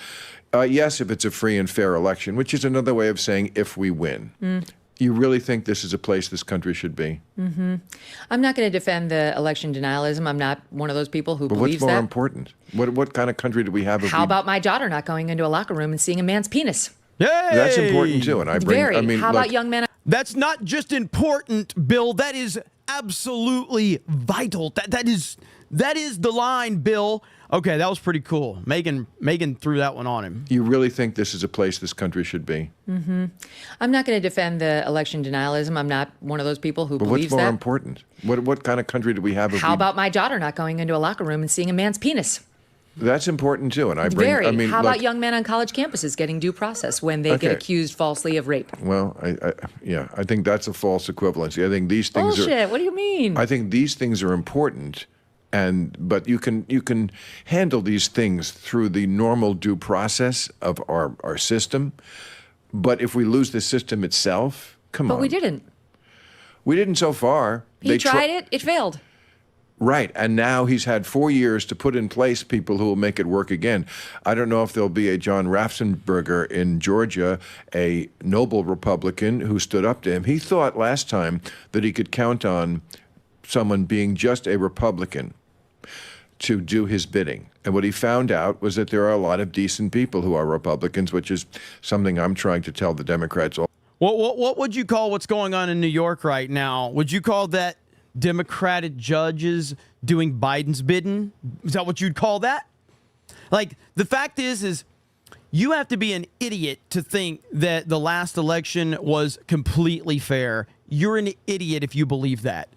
Yes, if it's a free and fair election, which is another way of saying if we win. You really think this is a place this country should be? I'm not going to defend the election denialism. I'm not one of those people who believes that. But what's more important? What kind of country do we have? How about my daughter not going into a locker room and seeing a man's penis? Yay! That's important too. And I bring. Very. I mean, how about young men? That's not just important, Bill. That is absolutely vital. That is the line, Bill. Okay, that was pretty cool. Megyn threw that one on him. You really think this is a place this country should be? I'm not going to defend the election denialism. I'm not one of those people who believes that. But what's more important? What kind of country do we have? How about my daughter not going into a locker room and seeing a man's penis? That's important too, and I bring. Very. I mean, how about young men on college campuses getting due process when they get accused falsely of rape? Well, I think that's a false equivalency. I think these things are bullshit. What do you mean? I think these things are important, but you can handle these things through the normal due process of our system. But if we lose the system itself, come on. But we didn't. We didn't so far. He tried it. It failed. Right, and now he's had 4 years to put in place people who will make it work again. I don't know if there'll be a John Ratzenberger in Georgia, a noble Republican who stood up to him. He thought last time that he could count on someone being just a Republican to do his bidding. And what he found out was that there are a lot of decent people who are Republicans, which is something I'm trying to tell the Democrats. What would you call what's going on in New York right now? Would you call that Democratic judges doing Biden's bidding? Is that what you'd call that? Like, the fact is you have to be an idiot to think that the last election was completely fair. You're an idiot if you believe that.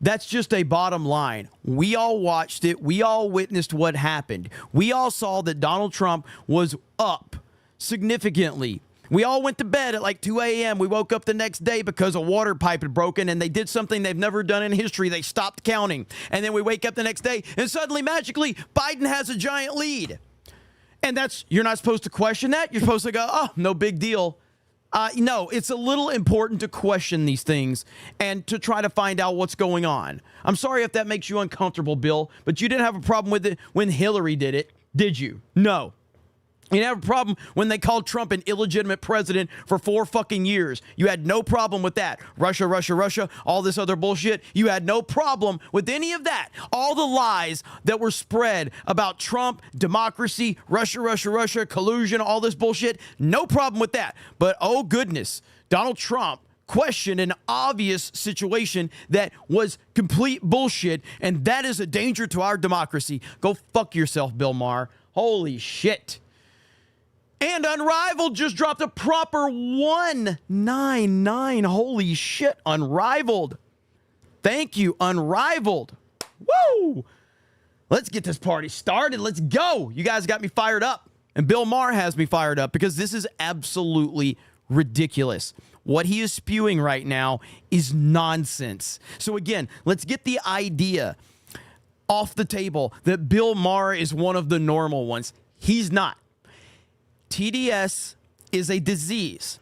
That's just a bottom line. We all watched it. We all witnessed what happened. We all saw that Donald Trump was up significantly. We all went to bed at like 2 a.m. We woke up the next day because a water pipe had broken and they did something they've never done in history. They stopped counting. And then we wake up the next day and suddenly, magically, Biden has a giant lead. And you're not supposed to question that. You're supposed to go, oh, no big deal. No, it's a little important to question these things and to try to find out what's going on. I'm sorry if that makes you uncomfortable, Bill, but you didn't have a problem with it when Hillary did it, did you? No. You didn't have a problem when they called Trump an illegitimate president for 4 fucking years. You had no problem with that. Russia, all this other bullshit. You had no problem with any of that. All the lies that were spread about Trump, democracy, Russia, collusion, all this bullshit. No problem with that. But oh goodness, Donald Trump questioned an obvious situation that was complete bullshit, and that is a danger to our democracy. Go fuck yourself, Bill Maher. Holy shit. And Unrivaled just dropped a proper 199. Holy shit, Unrivaled. Thank you, Unrivaled. Woo! Let's get this party started. Let's go. You guys got me fired up. And Bill Maher has me fired up because this is absolutely ridiculous. What he is spewing right now is nonsense. So again, let's get the idea off the table that Bill Maher is one of the normal ones. He's not. TDS is a disease.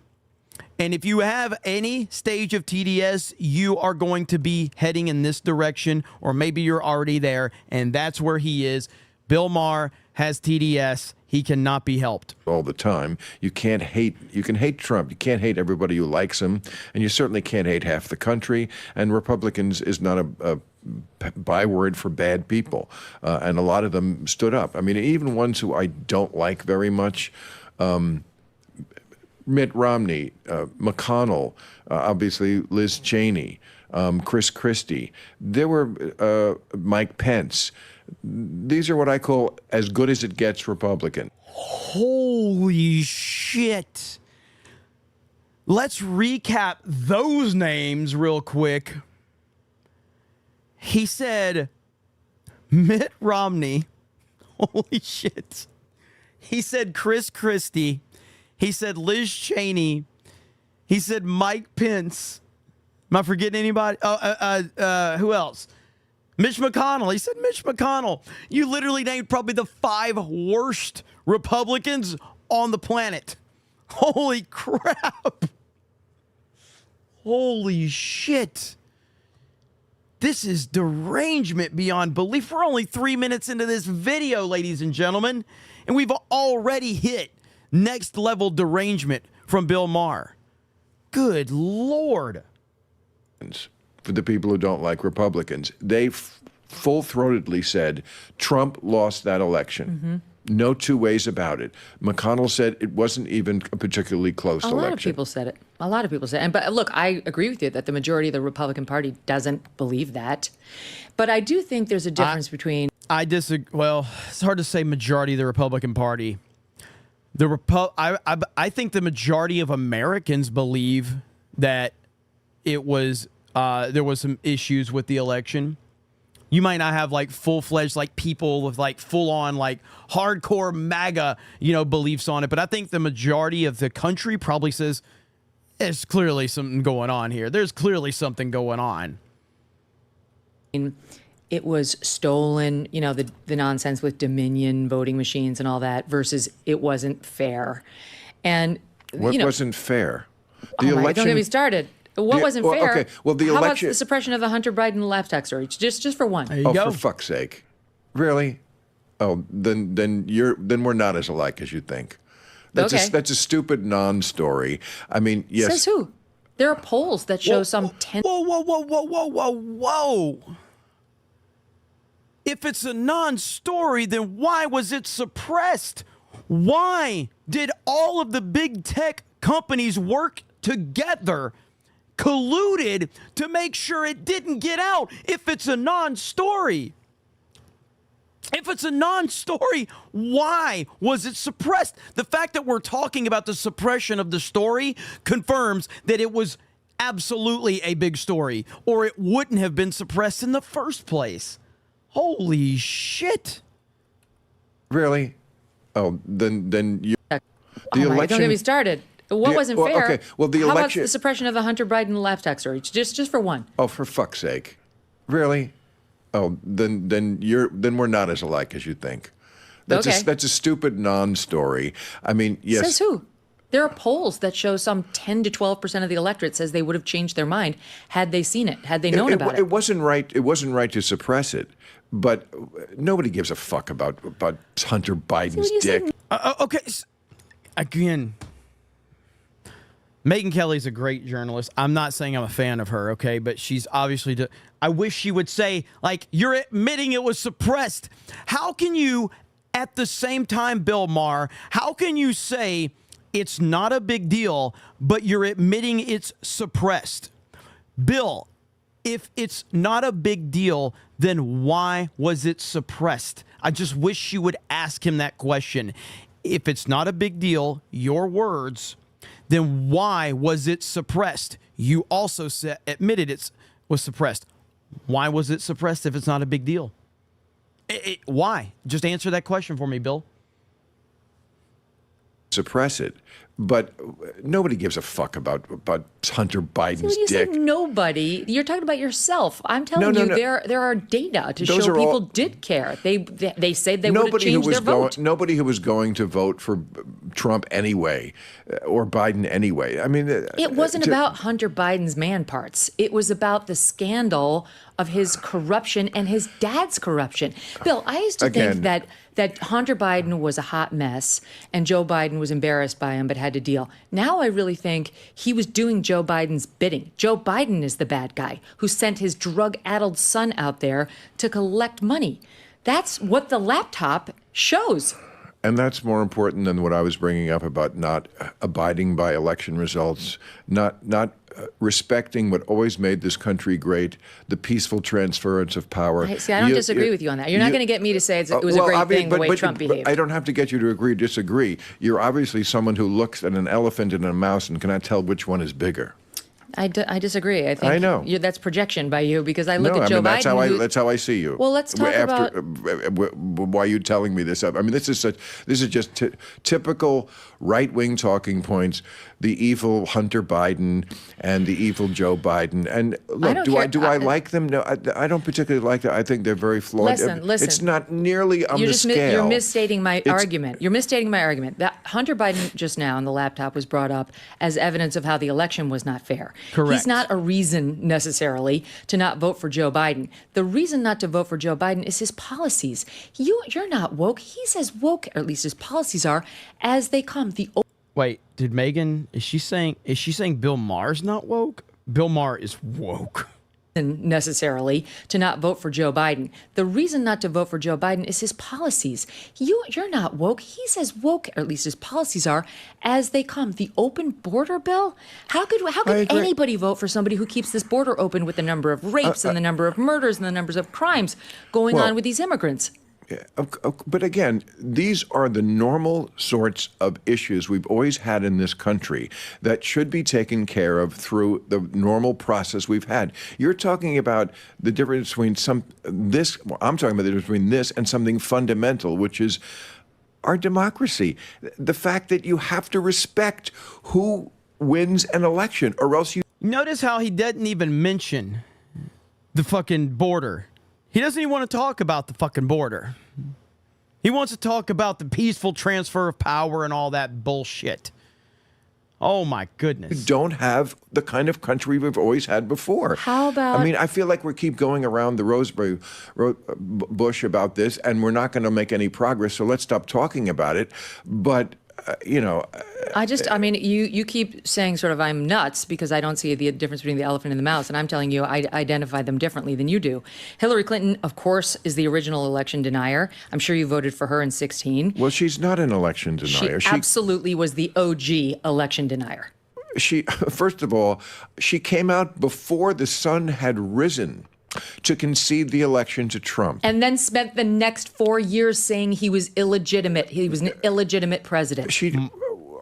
And if you have any stage of TDS, you are going to be heading in this direction, or maybe you're already there, and that's where he is. Bill Maher has TDS. He cannot be helped. All the time. You can hate Trump. You can't hate everybody who likes him, and you certainly can't hate half the country. And Republicans is not a byword for bad people. And a lot of them stood up. I mean, even ones who I don't like very much, Mitt Romney, McConnell, obviously Liz Cheney, Chris Christie. There were Mike Pence. These are what I call as good as it gets Republican. Holy shit. Let's recap those names real quick. He said Mitt Romney. Holy shit. He said Chris Christie. He said Liz Cheney. He said Mike Pence. Am I forgetting anybody? Who else? Mitch McConnell. He said Mitch McConnell. You literally named probably the 5 worst Republicans on the planet. Holy crap. Holy shit. This is derangement beyond belief. We're only 3 minutes into this video, ladies and gentlemen, and we've already hit next level derangement from Bill Maher. Good Lord. For the people who don't like Republicans, they full-throatedly said Trump lost that election. No two ways about it. McConnell said it wasn't even a particularly close election. A lot of people said it. A lot of people said it. But look, I agree with you that the majority of the Republican Party doesn't believe that. But I do think there's a difference between... I disagree. Well, it's hard to say majority of the Republican Party. I think the majority of Americans believe that it was there was some issues with the election. You might not have like full-fledged like people with like full-on like hardcore MAGA, beliefs on it, but I think the majority of the country probably says there's clearly something going on here. There's clearly something going on. It was stolen, the nonsense with Dominion voting machines and all that, versus it wasn't fair. And what wasn't fair? The election. Don't get me started. What wasn't fair? Okay. Well, the How election. about the suppression of the Hunter Biden left text storage? Just for one. There you go. For fuck's sake, really? Oh, then we're not as alike as you think. That's a stupid non-story. I mean, yes. Says who? There are polls that show some 10. Whoa. If it's a non-story, then why was it suppressed? Why did all of the big tech companies work together, colluded to make sure it didn't get out if it's a non-story? If it's a non-story, why was it suppressed? The fact that we're talking about the suppression of the story confirms that it was absolutely a big story, or it wouldn't have been suppressed in the first place. Holy shit. Really? Oh, then you... The election... Don't get me started. What wasn't fair? Okay. Well, the How election... about the suppression of the Hunter Biden left text storage? Just for one. Oh, for fuck's sake. Really? Oh, then we're not as alike as you think. That's a stupid non-story. I mean, yes. Says who? There are polls that show some 10 to 12% of the electorate says they would have changed their mind had they seen it, had they known about it. It wasn't right. It wasn't right to suppress it, but nobody gives a fuck about Hunter Biden's dick. Okay, again, Megyn Kelly's a great journalist. I'm not saying I'm a fan of her, okay, but she's obviously. I wish she would say, like, you're admitting it was suppressed. How can you, at the same time, Bill Maher, how can you say it's not a big deal, but you're admitting it's suppressed. Bill, if it's not a big deal, then why was it suppressed? I just wish you would ask him that question. If it's not a big deal, your words, then why was it suppressed? You also admitted it was suppressed. Why was it suppressed if it's not a big deal? Why? Just answer that question for me, Bill. Suppress it. But nobody gives a fuck about Hunter Biden's dick. Nobody. You're talking about yourself. I'm telling you, there are data to show people did care. They said they would have changed their vote. Nobody who was going to vote for Trump anyway, or Biden anyway. I mean, it wasn't about Hunter Biden's man parts. It was about the scandal of his corruption and his dad's corruption. Bill, I used to think that Hunter Biden was a hot mess and Joe Biden was embarrassed by him but had to deal. Now I really think he was doing Joe Biden's bidding. Joe Biden is the bad guy who sent his drug-addled son out there to collect money. That's what the laptop shows. And that's more important than what I was bringing up about not abiding by election results, not respecting what always made this country great, the peaceful transference of power. See, I don't disagree with you on that. You're not going to get me to say it was a great thing the way Trump behaved. I don't have to get you to agree or disagree. You're obviously someone who looks at an elephant and a mouse and cannot tell which one is bigger. I disagree. I think I know. That's projection by you because I look at Joe Biden. That's how I see you. Well, let's talk about why are you telling me this. I mean, this is just typical right-wing talking points. The evil Hunter Biden and the evil Joe Biden. And look, do I like them? No, I don't particularly like them. I think they're very flawed. Listen. It's not nearly on the scale. You're misstating my argument. You're misstating my argument. That Hunter Biden just now on the laptop was brought up as evidence of how the election was not fair. Correct. He's not a reason necessarily to not vote for Joe Biden. The reason not to vote for Joe Biden is his policies. You're not woke. He's as woke, or at least his policies are, as they come. Wait, did Megan, is she saying Bill Maher's not woke? Bill Maher is woke. Necessarily to not vote for Joe Biden. The reason not to vote for Joe Biden is his policies. You're not woke. He's as woke, or at least his policies are, as they come. The open border bill? How could anybody vote for somebody who keeps this border open with the number of rapes and the number of murders and the numbers of crimes going on with these immigrants? But again, these are the normal sorts of issues we've always had in this country that should be taken care of through the normal process we've had. You're talking about the difference between I'm talking about the difference between this and something fundamental, which is our democracy. The fact that you have to respect who wins an election, or else you... Notice how he doesn't even mention the fucking border. He doesn't even want to talk about the fucking border. He wants to talk about the peaceful transfer of power and all that bullshit. Oh, my goodness. We don't have the kind of country we've always had before. How about... I mean, I feel like we keep going around the Roseberry bush about this, and we're not going to make any progress, so let's stop talking about it. But... you keep saying sort of I'm nuts because I don't see the difference between the elephant and the mouse, and I'm telling you I identify them differently than you do. Hillary Clinton, of course, is the original election denier. I'm sure you voted for her in 2016. Well, she's not an election denier. She absolutely was the OG election denier. First of all, she came out before the sun had risen to concede the election to Trump. And then spent the next 4 years saying he was illegitimate. He was an illegitimate president.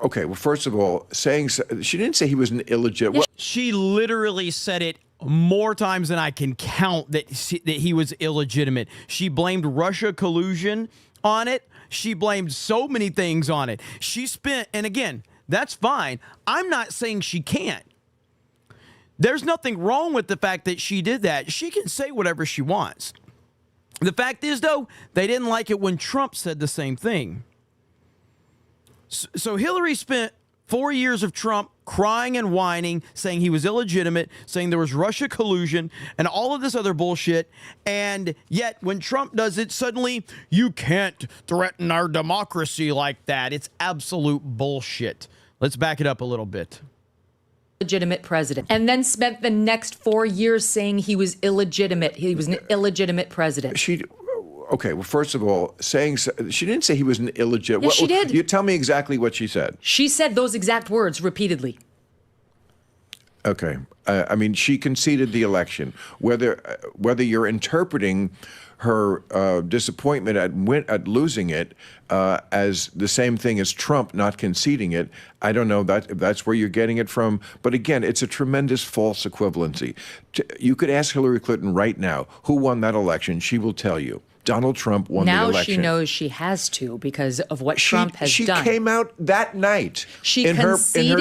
Okay, well, first of all, she didn't say he was an illegitimate... Well, she literally said it more times than I can count that he was illegitimate. She blamed Russia collusion on it. She blamed so many things on it. And again, that's fine. I'm not saying she can't. There's nothing wrong with the fact that she did that. She can say whatever she wants. The fact is, though, they didn't like it when Trump said the same thing. So Hillary spent 4 years of Trump crying and whining, saying he was illegitimate, saying there was Russia collusion and all of this other bullshit. And yet when Trump does it, suddenly you can't threaten our democracy like that. It's absolute bullshit. Let's back it up a little bit. Legitimate president, and then spent the next 4 years saying he was illegitimate. He was an illegitimate president. Okay, well, first of all, she didn't say he was an illegitimate. Yes, she did. You tell me exactly what she said. She said those exact words repeatedly. Okay, I mean, she conceded the election. Whether you're interpreting her disappointment at losing it as the same thing as Trump not conceding it, I don't know if that's where you're getting it from. But again, it's a tremendous false equivalency. You could ask Hillary Clinton right now who won that election. She will tell you. Donald Trump won the election. Now she knows she has to because of what Trump has done. She came out that night in her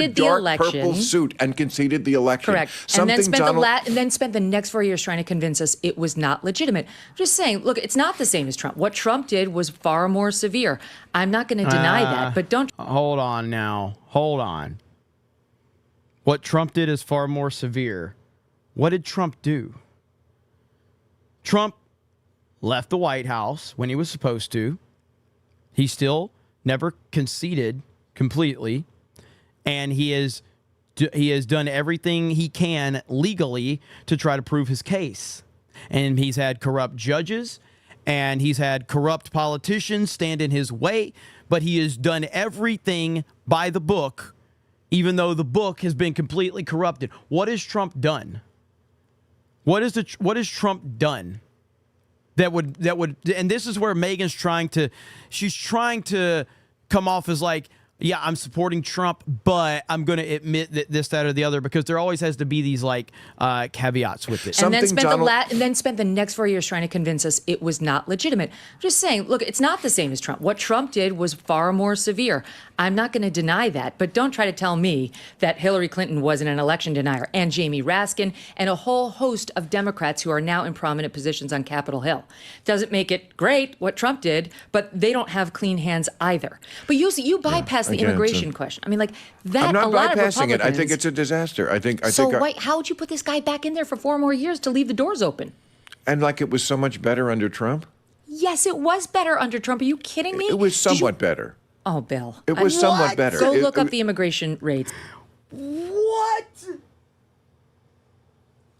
dark purple suit and conceded the election. Correct. And then spent the next 4 years trying to convince us it was not legitimate. I'm just saying, look, it's not the same as Trump. What Trump did was far more severe. I'm not going to deny that, but don't. Hold on now. Hold on. What Trump did is far more severe. What did Trump do? Trump left the White House when he was supposed to. He still never conceded completely. And he has done everything he can legally to try to prove his case. And he's had corrupt judges and he's had corrupt politicians stand in his way, but he has done everything by the book, even though the book has been completely corrupted. What has Trump done? What has Trump done? That would, and this is where Megan's trying to come off as like, yeah, I'm supporting Trump, but I'm going to admit that this, that, or the other, because there always has to be these like caveats with it. And then spent the next 4 years trying to convince us it was not legitimate. I'm just saying, look, it's not the same as Trump. What Trump did was far more severe. I'm not going to deny that, but don't try to tell me that Hillary Clinton wasn't an election denier, and Jamie Raskin, and a whole host of Democrats who are now in prominent positions on Capitol Hill. Doesn't make it great what Trump did, but they don't have clean hands either. But you bypass the immigration question. I mean, like that. I'm not a lot bypassing of it. I think it's a disaster. How would you put this guy back in there for 4 more years to leave the doors open? And like it was so much better under Trump? Yes, it was better under Trump. Are you kidding me? It was somewhat better. Oh, Bill. It was somewhat better. Go look up the immigration rates. What?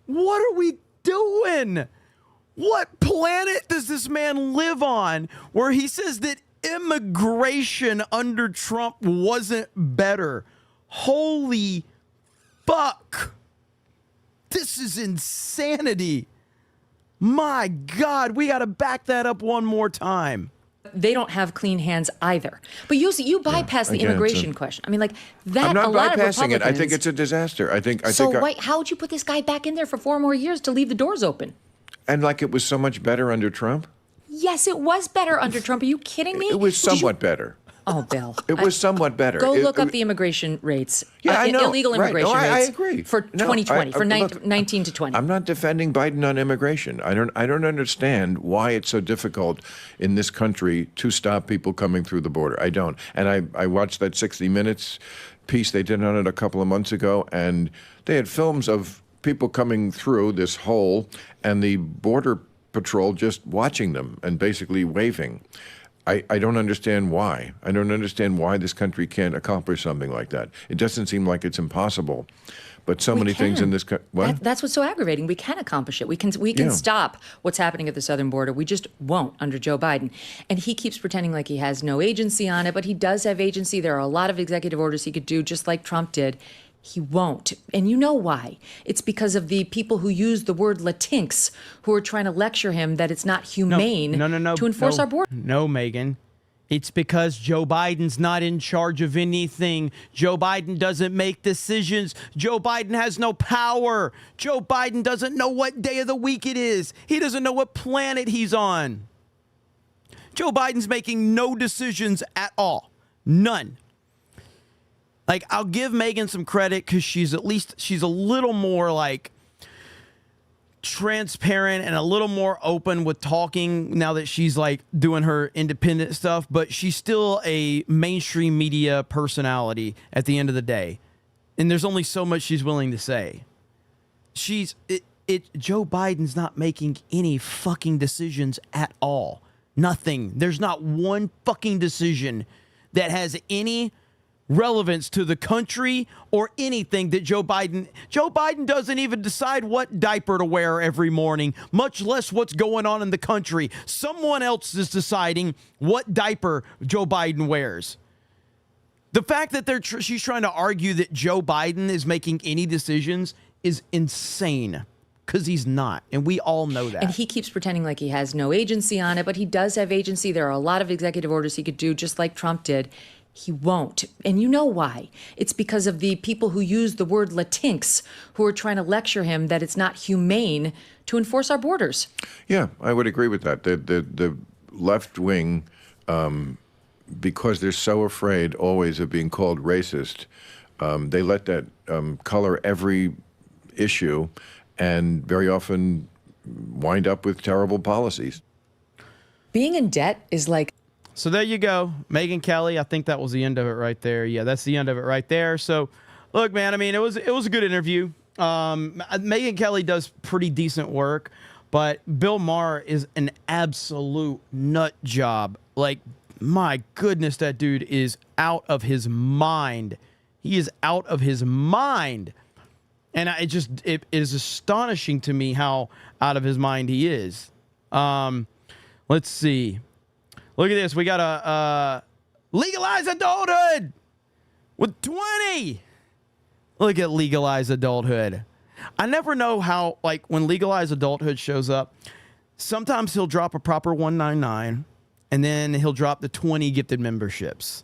What are we doing? What planet does this man live on where he says that immigration under Trump wasn't better? Holy fuck. This is insanity. My God, we got to back that up one more time. They don't have clean hands either. But you bypass the immigration question. I mean, like that. I'm not a lot bypassing of it. I think it's a disaster. How would you put this guy back in there for 4 more years to leave the doors open? And like it was so much better under Trump? Yes, it was better under Trump. Are you kidding me? It was somewhat better. Oh, Bill. It was somewhat better. Go look up the immigration rates. Yeah, I know. Illegal immigration rates. I agree. For 2020, for 19 to 20. I'm not defending Biden on immigration. I don't understand why it's so difficult in this country to stop people coming through the border. I don't. And I watched that 60 Minutes piece they did on it a couple of months ago, and they had films of people coming through this hole and the Border Patrol just watching them and basically waving. I don't understand why. I don't understand why this country can't accomplish something like that. It doesn't seem like it's impossible. But so many things in this country. That's what's so aggravating. We can accomplish it. We can stop what's happening at the southern border. We just won't under Joe Biden. And he keeps pretending like he has no agency on it, but he does have agency. There are a lot of executive orders he could do, just like Trump did. He won't. And you know why? It's because of the people who use the word Latinx, who are trying to lecture him that it's not humane to enforce our border. No, Megan. It's because Joe Biden's not in charge of anything. Joe Biden doesn't make decisions. Joe Biden has no power. Joe Biden doesn't know what day of the week it is. He doesn't know what planet he's on. Joe Biden's making no decisions at all. None. Like, I'll give Megan some credit because she's a little more like transparent and a little more open with talking now that she's like doing her independent stuff, but she's still a mainstream media personality at the end of the day. And there's only so much she's willing to say. Joe Biden's not making any fucking decisions at all. Nothing. There's not one fucking decision that has any relevance to the country or anything that Joe Biden doesn't even decide what diaper to wear every morning, much less what's going on in the country. Someone else is deciding what diaper Joe Biden wears. The fact that she's trying to argue that Joe Biden is making any decisions is insane, because he's not, and we all know that. And he keeps pretending like he has no agency on it, but he does have agency. There are a lot of executive orders he could do, just like Trump did. He won't. And you know why? It's because of the people who use the word Latinx, who are trying to lecture him that it's not humane to enforce our borders. Yeah, I would agree with that. The left wing, because they're so afraid always of being called racist, they let that color every issue and very often wind up with terrible policies. Being in debt is like... So there you go. Megyn Kelly, I think that was the end of it right there. Yeah, that's the end of it right there. So, look, man, I mean, it was a good interview. Megyn Kelly does pretty decent work, but Bill Maher is an absolute nut job. Like, my goodness, that dude is out of his mind. He is out of his mind. And it is astonishing to me how out of his mind he is. Let's see. Look at this. We got a legalize adulthood with 20. Look at legalize adulthood. I never know how, like, when legalize adulthood shows up, sometimes he'll drop a proper 199, and then he'll drop the 20 gifted memberships.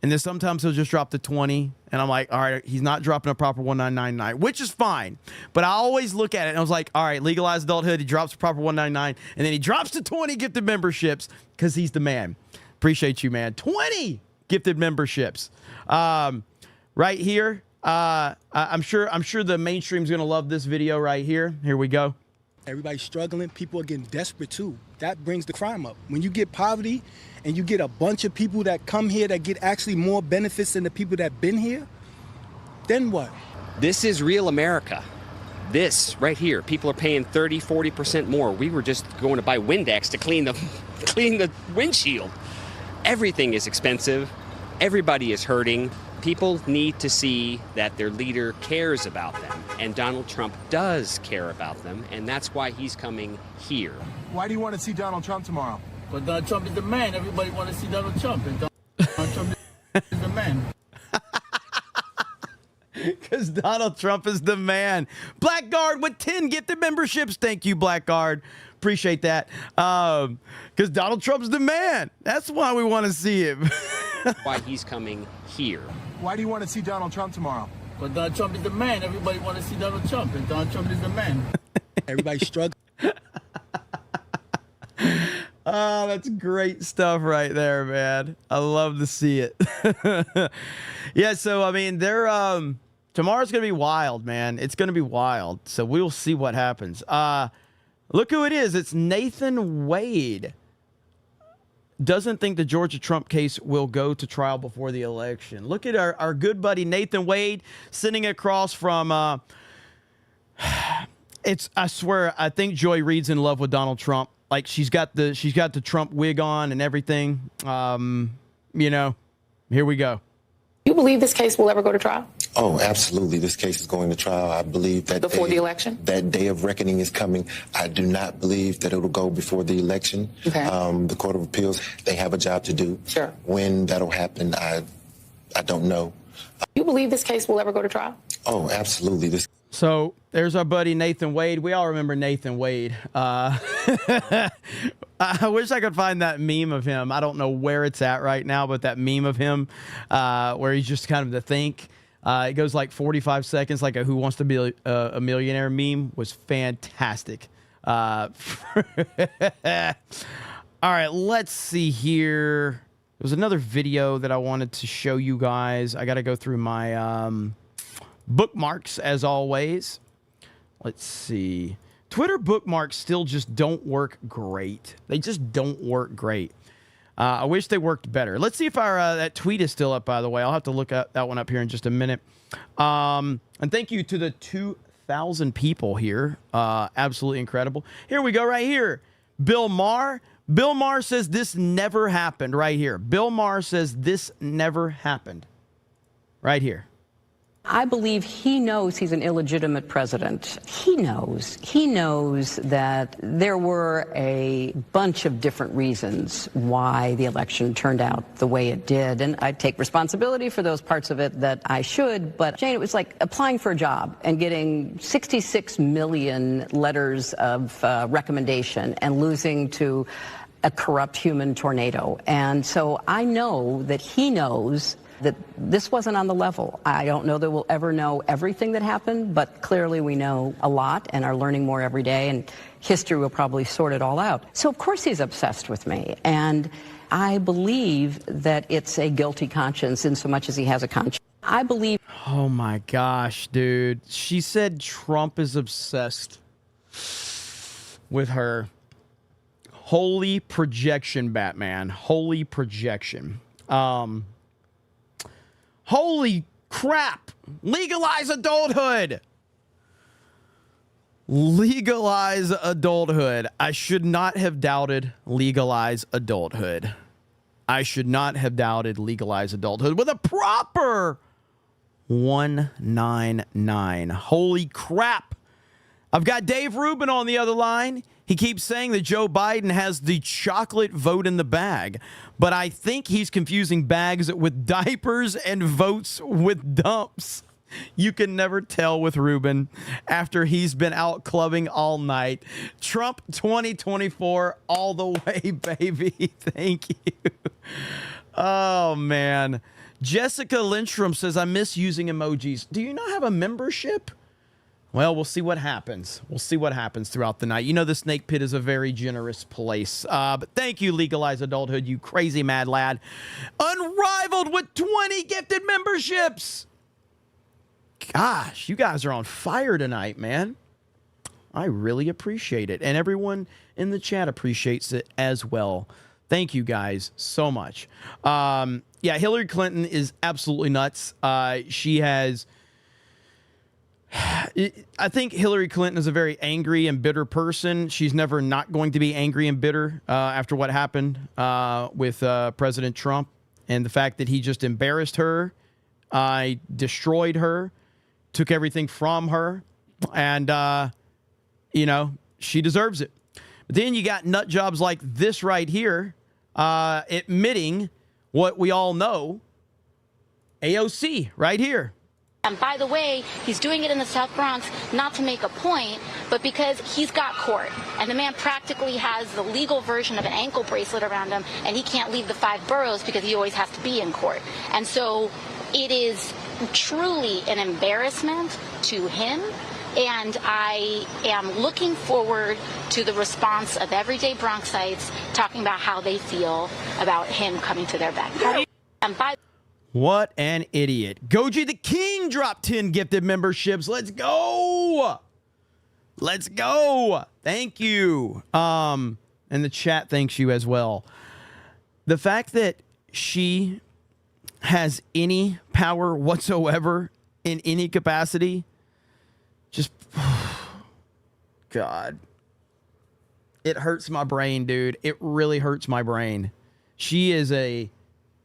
And then sometimes he'll just drop the 20, and I'm like, all right, he's not dropping a proper 1999, which is fine. But I always look at it, and I was like, all right, legalize adulthood, he drops a proper 199, and then he drops the 20 gifted memberships because he's the man. Appreciate you, man. 20 gifted memberships. Right here, I'm sure the mainstream's going to love this video right here. Here we go. Everybody's struggling. People are getting desperate, too. That brings the crime up. When you get poverty and you get a bunch of people that come here that get actually more benefits than the people that been here, then what? This is real America. This right here, people are paying 30-40% more. We were just going to buy Windex to clean the windshield. Everything is expensive. Everybody is hurting. People need to see that their leader cares about them, and Donald Trump does care about them, and that's why he's coming here. Why do you want to see Donald Trump tomorrow? But Donald Trump is the man. Everybody wants to see Donald Trump, and Donald Trump is the man. Because Donald Trump is the man. Blackguard with 10 gifted memberships. Thank you, Blackguard. Appreciate that. Because Donald Trump's the man. That's why we want to see him. Why he's coming here. Why do you want to see Donald Trump tomorrow? But Donald Trump is the man. Everybody wants to see Donald Trump, and Donald Trump is the man. Everybody's struggling. Oh, that's great stuff right there, man. I love to see it. Yeah, so, I mean, tomorrow's going to be wild, man. It's going to be wild. So we'll see what happens. Look who it is. It's Nathan Wade. Doesn't think the Georgia Trump case will go to trial before the election. Look at our good buddy Nathan Wade sitting across from I swear, I think Joy Reid's in love with Donald Trump. Like, she's got the Trump wig on and everything. Here we go. You believe this case will ever go to trial? Oh, absolutely. This case is going to trial. I believe that before the election? That day of reckoning is coming. I do not believe that it will go before the election. Okay. The Court of Appeals, they have a job to do. Sure. When that'll happen, I don't know. You believe this case will ever go to trial? Oh, absolutely. So there's our buddy Nathan Wade. We all remember Nathan Wade. I wish I could find that meme of him. I don't know where it's at right now, but that meme of him where he's just kind of the think. It goes like 45 seconds, like a Who Wants to Be a Millionaire meme was fantastic. All right, let's see here. There was another video that I wanted to show you guys. I got to go through my bookmarks as always. Let's see. Twitter bookmarks still just don't work great. They just don't work great. I wish they worked better. Let's see if that tweet is still up, by the way. I'll have to look at that one up here in just a minute. And thank you to the 2,000 people here. Absolutely incredible. Here we go right here. Bill Maher. Bill Maher says this never happened right here. Bill Maher says this never happened. right here. I believe he knows he's an illegitimate president. He knows that there were a bunch of different reasons why the election turned out the way it did. And I take responsibility for those parts of it that I should. But, Jane, it was like applying for a job and getting 66 million letters of recommendation and losing to a corrupt human tornado. And so I know that he knows that this wasn't on the level. I don't know that we'll ever know everything that happened, but clearly we know a lot and are learning more every day, and history will probably sort it all out. So of course he's obsessed with me, and I believe that it's a guilty conscience in so much as he has a conscience. I believe... Oh my gosh, dude. She said Trump is obsessed with her. Holy projection, Batman. Holy projection. Holy crap! Legalize adulthood! Legalize adulthood. I should not have doubted legalize adulthood. I should not have doubted legalize adulthood with a proper 199. Holy crap! I've got Dave Rubin on the other line. He keeps saying that Joe Biden has the chocolate vote in the bag, but I think he's confusing bags with diapers and votes with dumps. You can never tell with Rubin after he's been out clubbing all night. Trump 2024 all the way, baby. Thank you. Oh, man. Jessica Lindstrom says, I miss using emojis. Do you not have a membership? Well, we'll see what happens. We'll see what happens throughout the night. You know the Snake Pit is a very generous place. But thank you, Legalize Adulthood, you crazy mad lad. Unrivaled with 20 gifted memberships. Gosh, you guys are on fire tonight, man. I really appreciate it. And everyone in the chat appreciates it as well. Thank you guys so much. Yeah, Hillary Clinton is absolutely nuts. She has... I think Hillary Clinton is a very angry and bitter person. She's never not going to be angry and bitter after what happened with President Trump and the fact that he just embarrassed her, destroyed her, took everything from her, and, you know, she deserves it. But then you got nut jobs like this right here admitting what we all know, AOC right here. And by the way, he's doing it in the South Bronx not to make a point, but because he's got court. And the man practically has the legal version of an ankle bracelet around him, and he can't leave the 5 boroughs because he always has to be in court. And so it is truly an embarrassment to him. And I am looking forward to the response of everyday Bronxites talking about how they feel about him coming to their backyard. And by What an idiot. Goji the King dropped 10 gifted memberships. Let's go. Let's go. Thank you. And the chat thanks you as well. The fact that she has any power whatsoever in any capacity, just, God. It hurts my brain, dude. It really hurts my brain. She is a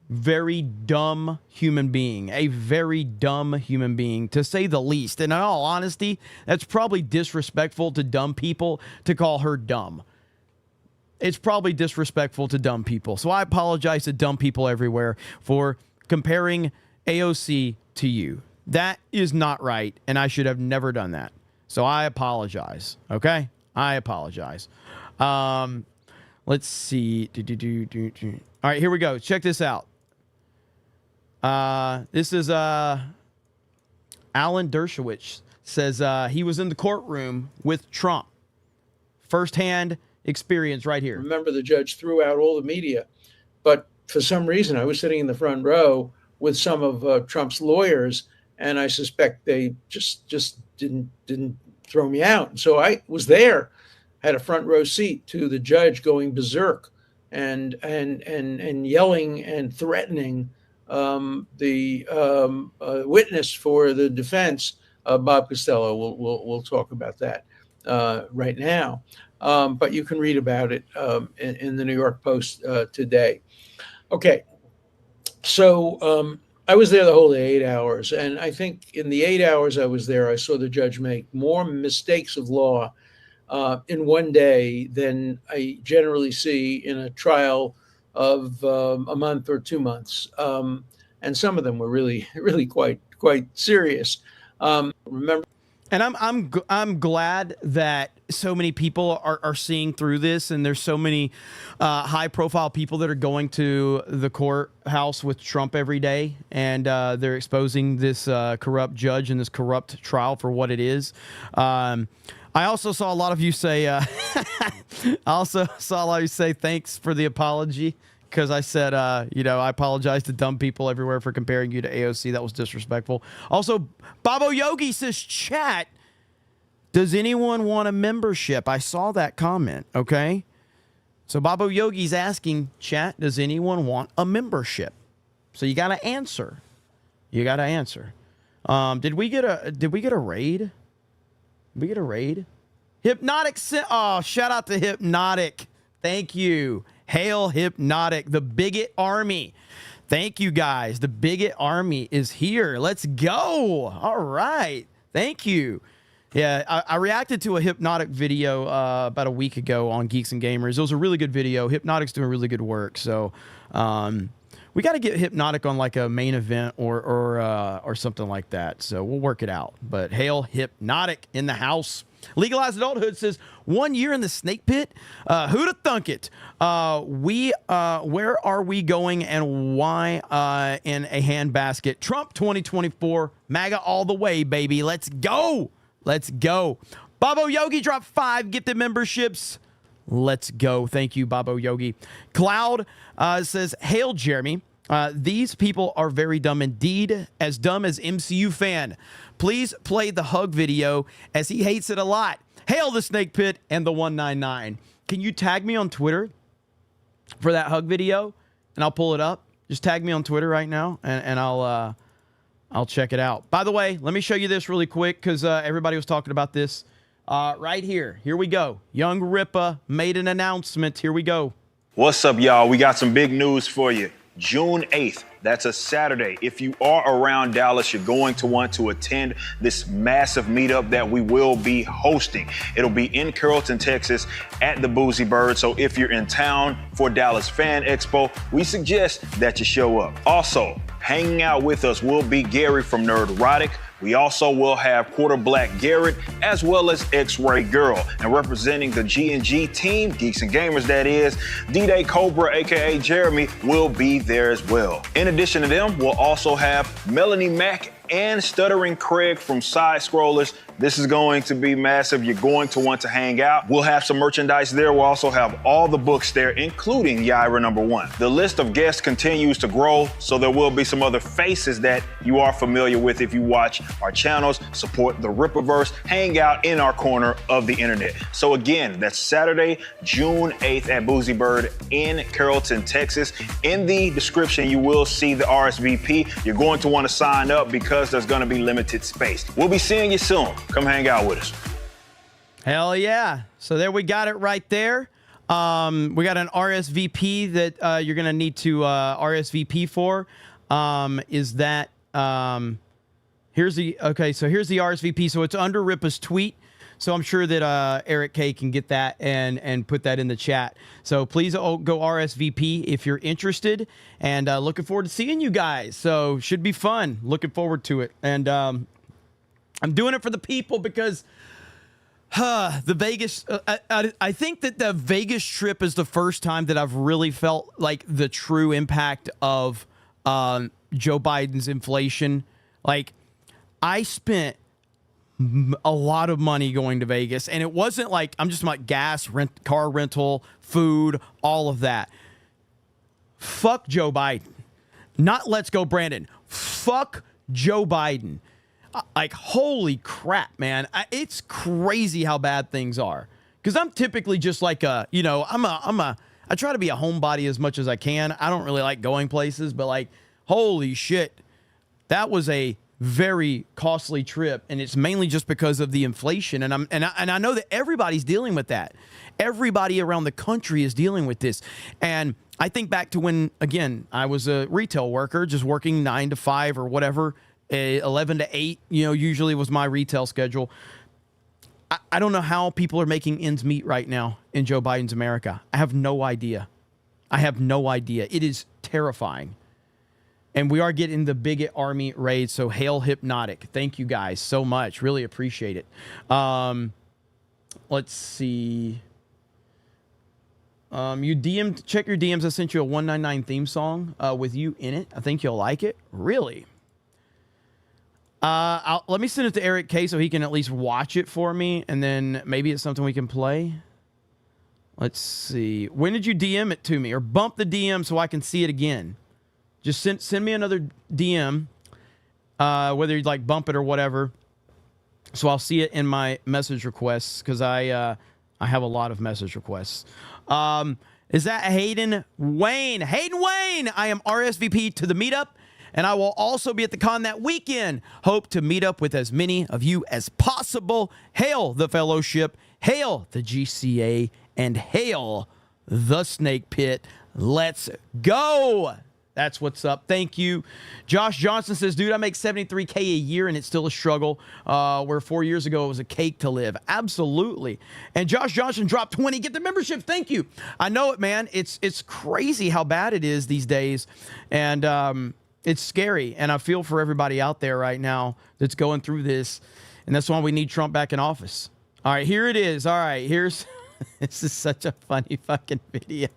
very dumb human being, to say the least. And in all honesty, that's probably disrespectful to dumb people to call her dumb. It's probably disrespectful to dumb people. So I apologize to dumb people everywhere for comparing AOC to you. That is not right, and I should have never done that. So I apologize, okay? I apologize. Let's see. All right, here we go. Check this out. This is Alan Dershowitz says he was in the courtroom with Trump. Firsthand experience right here. Remember, the judge threw out all the media, but for some reason I was sitting in the front row with some of Trump's lawyers, and I suspect they just didn't throw me out. And so I was there, had a front row seat to the judge going berserk and yelling and threatening the witness for the defense, Bob Costello. We'll talk about that right now. But you can read about it in the New York Post today. Okay, so I was there the whole 8 hours, and I think in the 8 hours I was there, I saw the judge make more mistakes of law in one day than I generally see in a trial of a month or 2 months, and some of them were really, really quite serious. Remember. And I'm glad that so many people are seeing through this, and there's so many high profile people that are going to the courthouse with Trump every day, and they're exposing this corrupt judge and this corrupt trial for what it is. I also saw a lot of you say, thanks for the apology. Because I said, I apologize to dumb people everywhere for comparing you to AOC. That was disrespectful. Also, Babo Yogi says, chat, does anyone want a membership? I saw that comment, okay? So Babo Yogi's asking, chat, does anyone want a membership? So you got to answer. You got to answer. Did we get a raid? Did we get a raid? Hypnotic. Oh, shout out to Hypnotic. Thank you. Hail Hypnotic, the Bigot Army. Thank you, guys. The Bigot Army is here. Let's go. All right. Thank you. Yeah, I reacted to a Hypnotic video about a week ago on Geeks and Gamers. It was a really good video. Hypnotic's doing really good work. So we got to get Hypnotic on like a main event or something like that. So we'll work it out. But hail Hypnotic in the house. Legalized Adulthood says 1 year in the snake pit. Who'da thunk it? Where are we going and why in a handbasket? Trump 2024, MAGA all the way, baby. Let's go. Let's go. Babo Yogi dropped 5 gifted memberships. Let's go. Thank you, Babo Yogi. Cloud says, hail, Jeremy. These people are very dumb indeed, as dumb as MCU fan. Please play the hug video as he hates it a lot. Hail the Snake Pit and the 199. Can you tag me on Twitter for that hug video and I'll pull it up? Just tag me on Twitter right now and I'll check it out. By the way, let me show you this really quick because everybody was talking about this right here. Here we go. Young Ripa made an announcement. Here we go. What's up, y'all? We got some big news for you. June 8th, that's a Saturday. If you are around Dallas, you're going to want to attend this massive meetup that we will be hosting. It'll be in Carrollton, Texas at the Boozy Bird. So if you're in town for Dallas Fan Expo, we suggest that you show up. Also, hanging out with us will be Gary from Nerdrotic. We also will have Quarter Black Garrett as well as X-Ray Girl. And representing the G&G team, Geeks and Gamers that is, D-Day Cobra, aka Jeremy, will be there as well. In addition to them, we'll also have Melanie Mack and Stuttering Craig from Side Scrollers. This is going to be massive. You're going to want to hang out. We'll have some merchandise there. We'll also have all the books there, including Yaira #1. The list of guests continues to grow, so there will be some other faces that you are familiar with if you watch our channels, support the Rippaverse, hang out in our corner of the internet. So again, that's Saturday, June 8th at Boozy Bird in Carrollton, Texas. In the description, you will see the RSVP. You're going to want to sign up because there's going to be limited space. We'll be seeing you soon. Come hang out with us. Hell yeah. So there we got it right there. We got an RSVP that you're going to need to RSVP for. Here's the RSVP. So it's under Ripa's tweet. So I'm sure that Eric K can get that and put that in the chat. So please go RSVP if you're interested, and looking forward to seeing you guys. So should be fun. Looking forward to it. And I'm doing it for the people because the Vegas, I think that the Vegas trip is the first time that I've really felt like the true impact of Joe Biden's inflation. Like, I spent a lot of money going to Vegas, and it wasn't like, I'm just like gas, car rental, food, all of that. Fuck Joe Biden. Not let's go Brandon. Fuck Joe Biden. Like, holy crap, man. It's crazy how bad things are. Because I'm typically just like I try to be a homebody as much as I can. I don't really like going places, but like, holy shit. That was a very costly trip, and it's mainly just because of the inflation. And I know that everybody's dealing with that. Everybody around the country is dealing with this. And I think back to when, again, I was a retail worker, just working 9 to 5 or whatever, 11 to 8, usually was my retail schedule. I don't know how people are making ends meet right now in Joe Biden's America. I have no idea. It is terrifying. And we are getting the bigot army raid, so hail Hypnotic. Thank you guys so much. Really appreciate it. Let's see. Check your DMs. I sent you a 199 theme song with you in it. I think you'll like it. Really? Let me send it to Eric K so he can at least watch it for me, and then maybe it's something we can play. Let's see. When did you DM it to me? Or bump the DM so I can see it again. Just send me another DM, whether you'd like bump it or whatever, so I'll see it in my message requests, because I have a lot of message requests. Is that Hayden Wayne? Hayden Wayne! I am RSVP to the meetup, and I will also be at the con that weekend. Hope to meet up with as many of you as possible. Hail the fellowship, hail the GCA, and hail the Snake Pit. Let's go! That's what's up. Thank you. Josh Johnson says, dude, I make $73K a year and it's still a struggle. Where 4 years ago it was a cake to live. Absolutely. And Josh Johnson dropped 20. Get the membership. Thank you. I know it, man. It's crazy how bad it is these days. And it's scary. And I feel for everybody out there right now that's going through this. And that's why we need Trump back in office. All right, here it is. All right, here's... This is such a funny fucking video.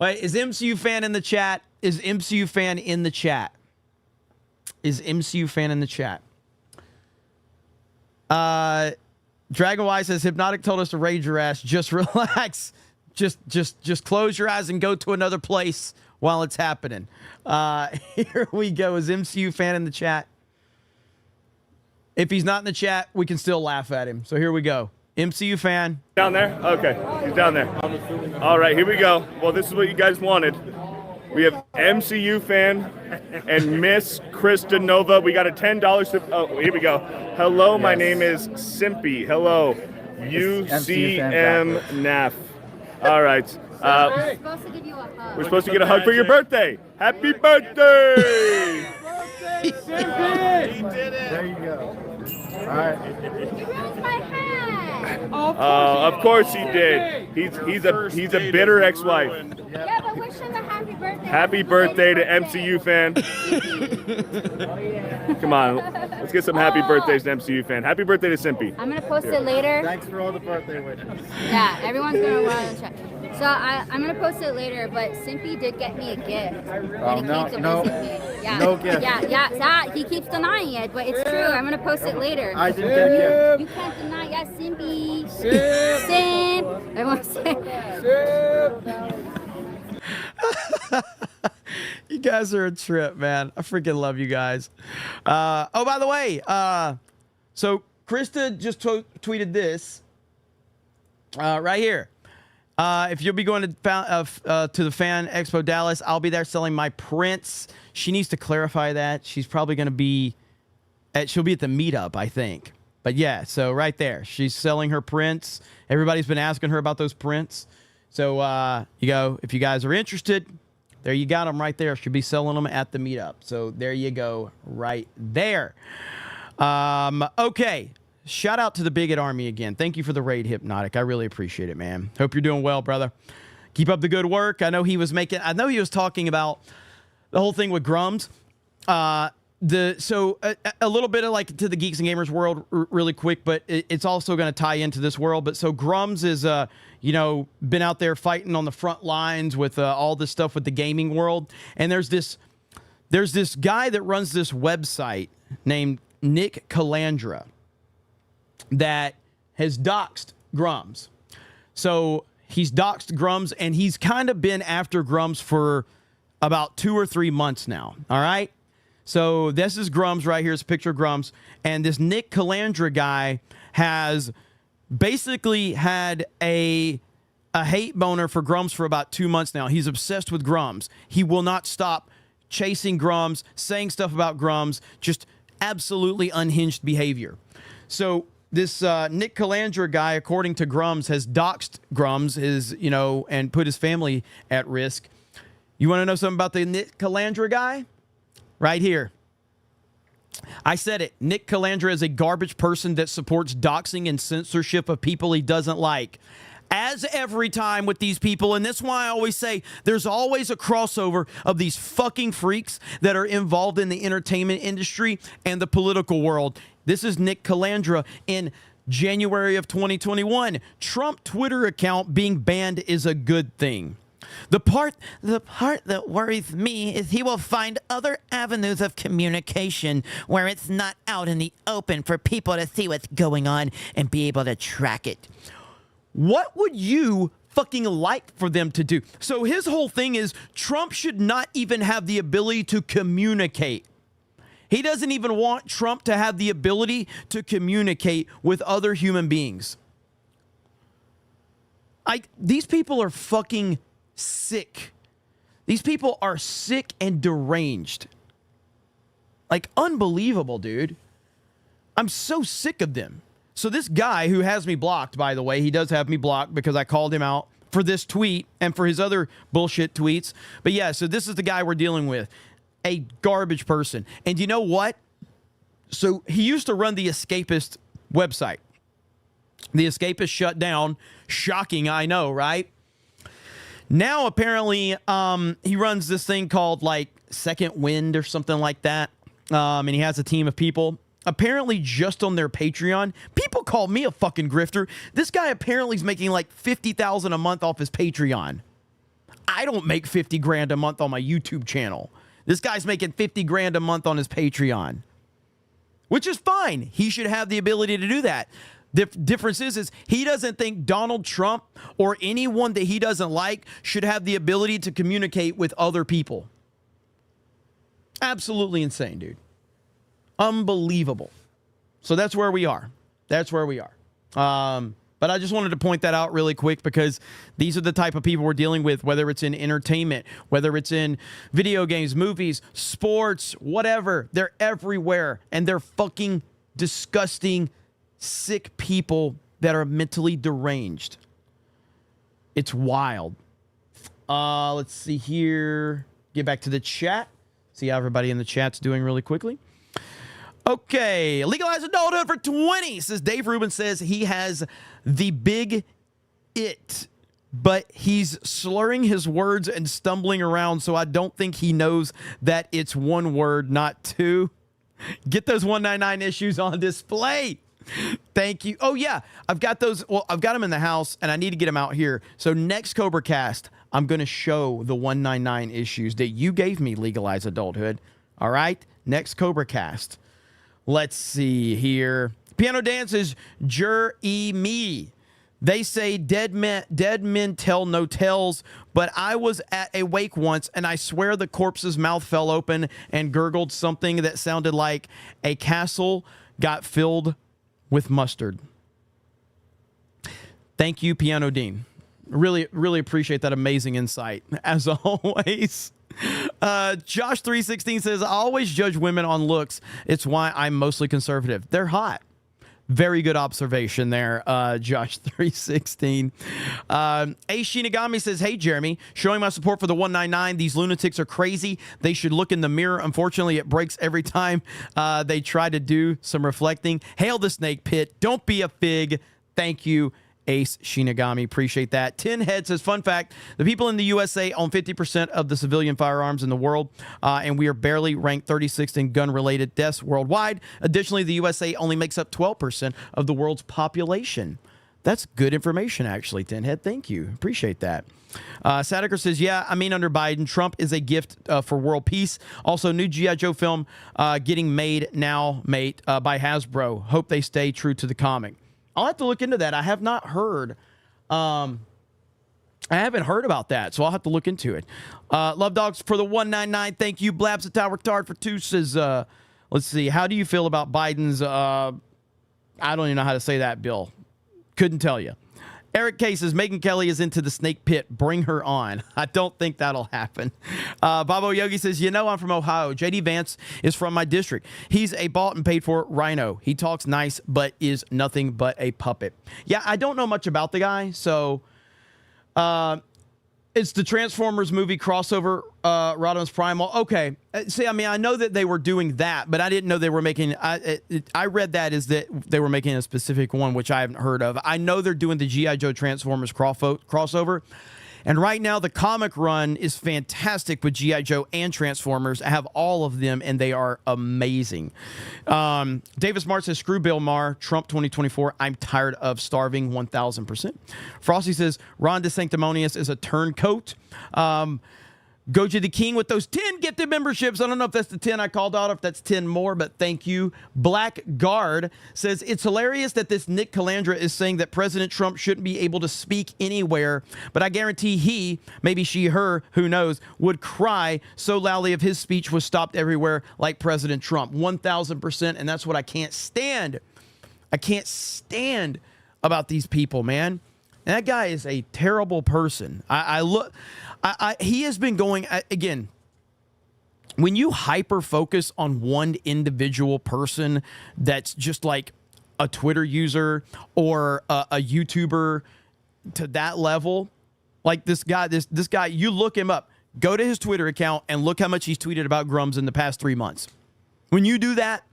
Wait, is MCU fan in the chat? Is MCU fan in the chat? Dragonwise says, Hypnotic told us to raid your ass. Just relax. Just close your eyes and go to another place while it's happening. Here we go. Is MCU fan in the chat? If he's not in the chat, we can still laugh at him. So here we go. MCU fan. Down there? Okay, he's down there. All right, here we go. Well, this is what you guys wanted. We have MCU fan and Miss Krista Nova. We got a $10. Oh, here we go. Hello, my name is Simpy. Hello, UCM NAF. All right. We're supposed to give you a hug. We're supposed to get a hug for your birthday. Happy birthday! He did it. There you go. All right. You ruined my hat. Of course he did. He's a bitter ex-wife. Yeah, but wish him a happy birthday. Happy birthday to MCU fan. Come on, let's get some happy birthdays to MCU fan. Happy birthday to Simpy. I'm gonna post it later. Thanks for all the birthday wishes. Yeah, everyone's gonna want to check. So I'm gonna post it later, but Simpy did get me a gift. Oh, no. Yeah. No gift. Yeah, he keeps denying it, but it's true. I'm gonna post it later. I didn't get a gift. You can't deny, yeah, Simpy. Simp. Everyone say You guys are a trip, man. I freaking love you guys. Oh, by the way, so Krista just tweeted this right here. If you'll be going to the Fan Expo Dallas, I'll be there selling my prints. She needs to clarify that. She's probably going to be she'll be at the meetup, I think. But yeah, so right there, she's selling her prints. Everybody's been asking her about those prints. So if you guys are interested, there you got them right there. She'll be selling them at the meetup. So there you go, right there. Okay. Shout out to the Bigot Army again. Thank you for the raid, Hypnotic. I really appreciate it, man. Hope you're doing well, brother. Keep up the good work. I know he was talking about the whole thing with Grums. A little bit of like to the Geeks and Gamers world really quick, but it's also going to tie into this world. But so Grums is, been out there fighting on the front lines with all this stuff with the gaming world. And there's this guy that runs this website named Nick Calandra that has doxed Grums. So he's doxed Grums, and he's kind of been after Grums for about 2 or 3 months now. All right? So this is Grums right here. It's a picture of Grums. And this Nick Calandra guy has basically had a hate boner for Grums for about 2 months now. He's obsessed with Grums. He will not stop chasing Grums, saying stuff about Grums, just absolutely unhinged behavior. So This Nick Calandra guy, according to Grums, has doxed Grums, and put his family at risk. You want to know something about the Nick Calandra guy? Right here. I said it. Nick Calandra is a garbage person that supports doxing and censorship of people he doesn't like. As every time with these people, and that's why I always say there's always a crossover of these fucking freaks that are involved in the entertainment industry and the political world. This is Nick Calandra in January of 2021. Trump Twitter account being banned is a good thing. The part that worries me is he will find other avenues of communication where it's not out in the open for people to see what's going on and be able to track it. What would you fucking like for them to do? So his whole thing is Trump should not even have the ability to communicate. He doesn't even want Trump to have the ability to communicate with other human beings. These people are fucking sick. These people are sick and deranged. Like, unbelievable, dude. I'm so sick of them. So this guy who has me blocked, by the way, he does have me blocked because I called him out for this tweet and for his other bullshit tweets. But yeah, so this is the guy we're dealing with. A garbage person. And you know what? So he used to run the Escapist website. The Escapist shut down. Shocking, I know, right? Now, apparently, he runs this thing called, like, Second Wind or something like that. And he has a team of people. Apparently, just on their Patreon, people call me a fucking grifter. This guy apparently is making like $50,000 a month off his Patreon. I don't make 50 grand a month on my YouTube channel. This guy's making 50 grand a month on his Patreon, which is fine. He should have the ability to do that. The difference is he doesn't think Donald Trump or anyone that he doesn't like should have the ability to communicate with other people. Absolutely insane, dude. Unbelievable. So that's where we are. That's where we are. But I just wanted to point that out really quick because these are the type of people we're dealing with, whether it's in entertainment, whether it's in video games, movies, sports, whatever. They're everywhere. And they're fucking disgusting, sick people that are mentally deranged. It's wild. Let's see here. Get back to the chat. See how everybody in the chat's doing really quickly. Okay, legalize adulthood for 20, says Dave Rubin. Says he has the big it, but he's slurring his words and stumbling around, so I don't think he knows that it's one word, not two. Get those 199 issues on display. Thank you. Oh, yeah, I've got those. Well, I've got them in the house, and I need to get them out here. So next CobraCast, I'm going to show the 199 issues that you gave me, Legalize Adulthood. All right, next CobraCast. Let's see here. Piano dances, me. They say dead men tell no tales, but I was at a wake once, and I swear the corpse's mouth fell open and gurgled something that sounded like a castle got filled with mustard. Thank you, Piano Dean. Really, really appreciate that amazing insight, as always. Josh316 says, I always judge women on looks. It's why I'm mostly conservative. They're hot. Very good observation there, Josh316. A Shinigami says, hey, Jeremy, showing my support for the 199. These lunatics are crazy. They should look in the mirror. Unfortunately, it breaks every time they try to do some reflecting. Hail the snake pit. Don't be a fig. Thank you, Ace Shinigami. Appreciate that. 10 Head says, fun fact, the people in the USA own 50% of the civilian firearms in the world, and we are barely ranked 36th in gun-related deaths worldwide. Additionally, the USA only makes up 12% of the world's population. That's good information, actually, 10 Head. Thank you. Appreciate that. Sadiker says, yeah, I mean, under Biden, Trump is a gift for world peace. Also, new G.I. Joe film getting made now, mate, by Hasbro. Hope they stay true to the comic. I'll have to look into that. I have not heard. I haven't heard about that, so I'll have to look into it. Love Dogs for the 199. Thank you. Blabs the Tower Tard for 2 says, let's see. How do you feel about Biden's, I don't even know how to say that, Bill. Couldn't tell you. Eric K says, Megan Kelly is into the snake pit. Bring her on. I don't think that'll happen. Babo Yogi says, I'm from Ohio. J.D. Vance is from my district. He's a bought and paid for rhino. He talks nice, but is nothing but a puppet. Yeah, I don't know much about the guy, so it's the Transformers movie crossover, Rodimus Primal. Okay. See, I know that they were doing that, but I didn't know they were making... I read that as that they were making a specific one, which I haven't heard of. I know they're doing the G.I. Joe Transformers crossover. And right now, the comic run is fantastic with G.I. Joe and Transformers. I have all of them, and they are amazing. Davis Mart says, screw Bill Maher, Trump 2024. I'm tired of starving 1,000%. Frosty says, Ron DeSanctimonious is a turncoat. Goji the King with those 10 gifted memberships. I don't know if that's the 10 I called out, or if that's 10 more, but thank you. Black Guard says, it's hilarious that this Nick Calandra is saying that President Trump shouldn't be able to speak anywhere, but I guarantee he, maybe she, her, who knows, would cry so loudly if his speech was stopped everywhere like President Trump. 1,000%, and that's what I can't stand. I can't stand about these people, man. And that guy is a terrible person. He has been going, again, when you hyper focus on one individual person that's just like a Twitter user or a YouTuber to that level, like this guy, you look him up, go to his Twitter account and look how much he's tweeted about Grums in the past 3 months. When you do that,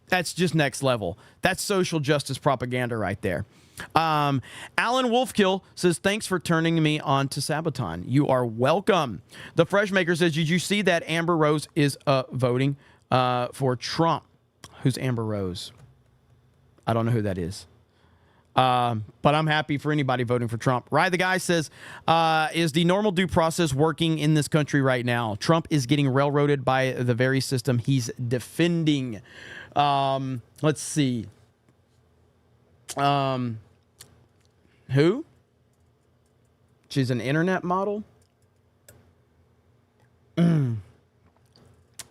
that's just next level. That's social justice propaganda right there. Alan Wolfkill says, thanks for turning me on to Sabaton. You are welcome. The Freshmaker says, did you see that Amber Rose is voting for Trump? Who's Amber Rose? I don't know who that is. But I'm happy for anybody voting for Trump. Rye the Guy says, is the normal due process working in this country right now? Trump is getting railroaded by the very system he's defending. Let's see. Who? She's an internet model? I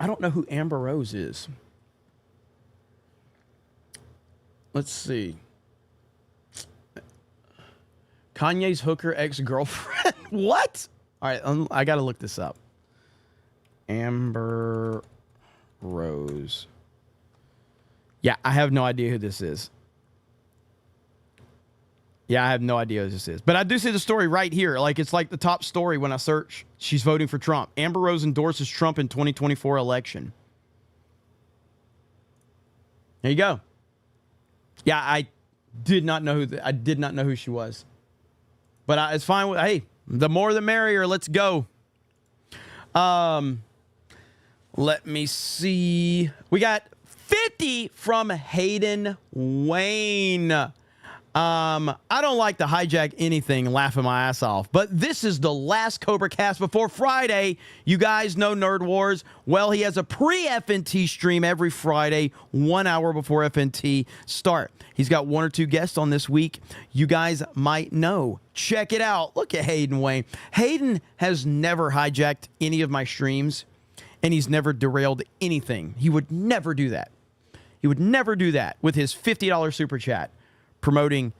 don't know who Amber Rose is. Let's see. Kanye's hooker ex-girlfriend? What? All right, I got to look this up. Amber Rose. Yeah, I have no idea who this is. Yeah, I have no idea who this is. But I do see the story right here. Like, it's like the top story when I search. She's voting for Trump. Amber Rose endorses Trump in 2024 election. There you go. Yeah, I did not know who she was. But it's fine. Hey, the more the merrier. Let's go. Let me see. We got 50 from Hayden Wayne. I don't like to hijack anything, laughing my ass off, but this is the last CobraCast before Friday. You guys know Nerd Wars. Well, he has a pre-FNT stream every Friday, 1 hour before FNT start. He's got 1 or 2 guests on this week. You guys might know. Check it out. Look at Hayden Wayne. Hayden has never hijacked any of my streams, and he's never derailed anything. He would never do that. He would never do that with his $50 super chat. Promoting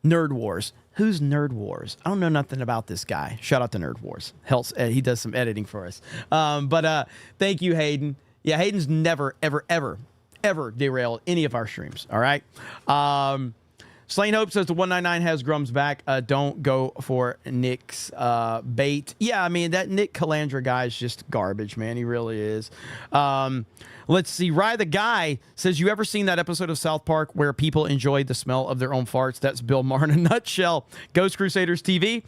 Nerd Wars. Who's Nerd Wars? I don't know nothing about this guy. Shout out to Nerd Wars. He does some editing for us. But thank you, Hayden. Yeah, Hayden's never, ever, ever, ever derailed any of our streams. All right. Slain Hope says the 199 has Grums back. Don't go for Nick's bait. Yeah, I mean, that Nick Calandra guy is just garbage, man. He really is. Let's see. Rye the Guy says, you ever seen that episode of South Park where people enjoy the smell of their own farts? That's Bill Maher in a nutshell. Ghost Crusaders TV.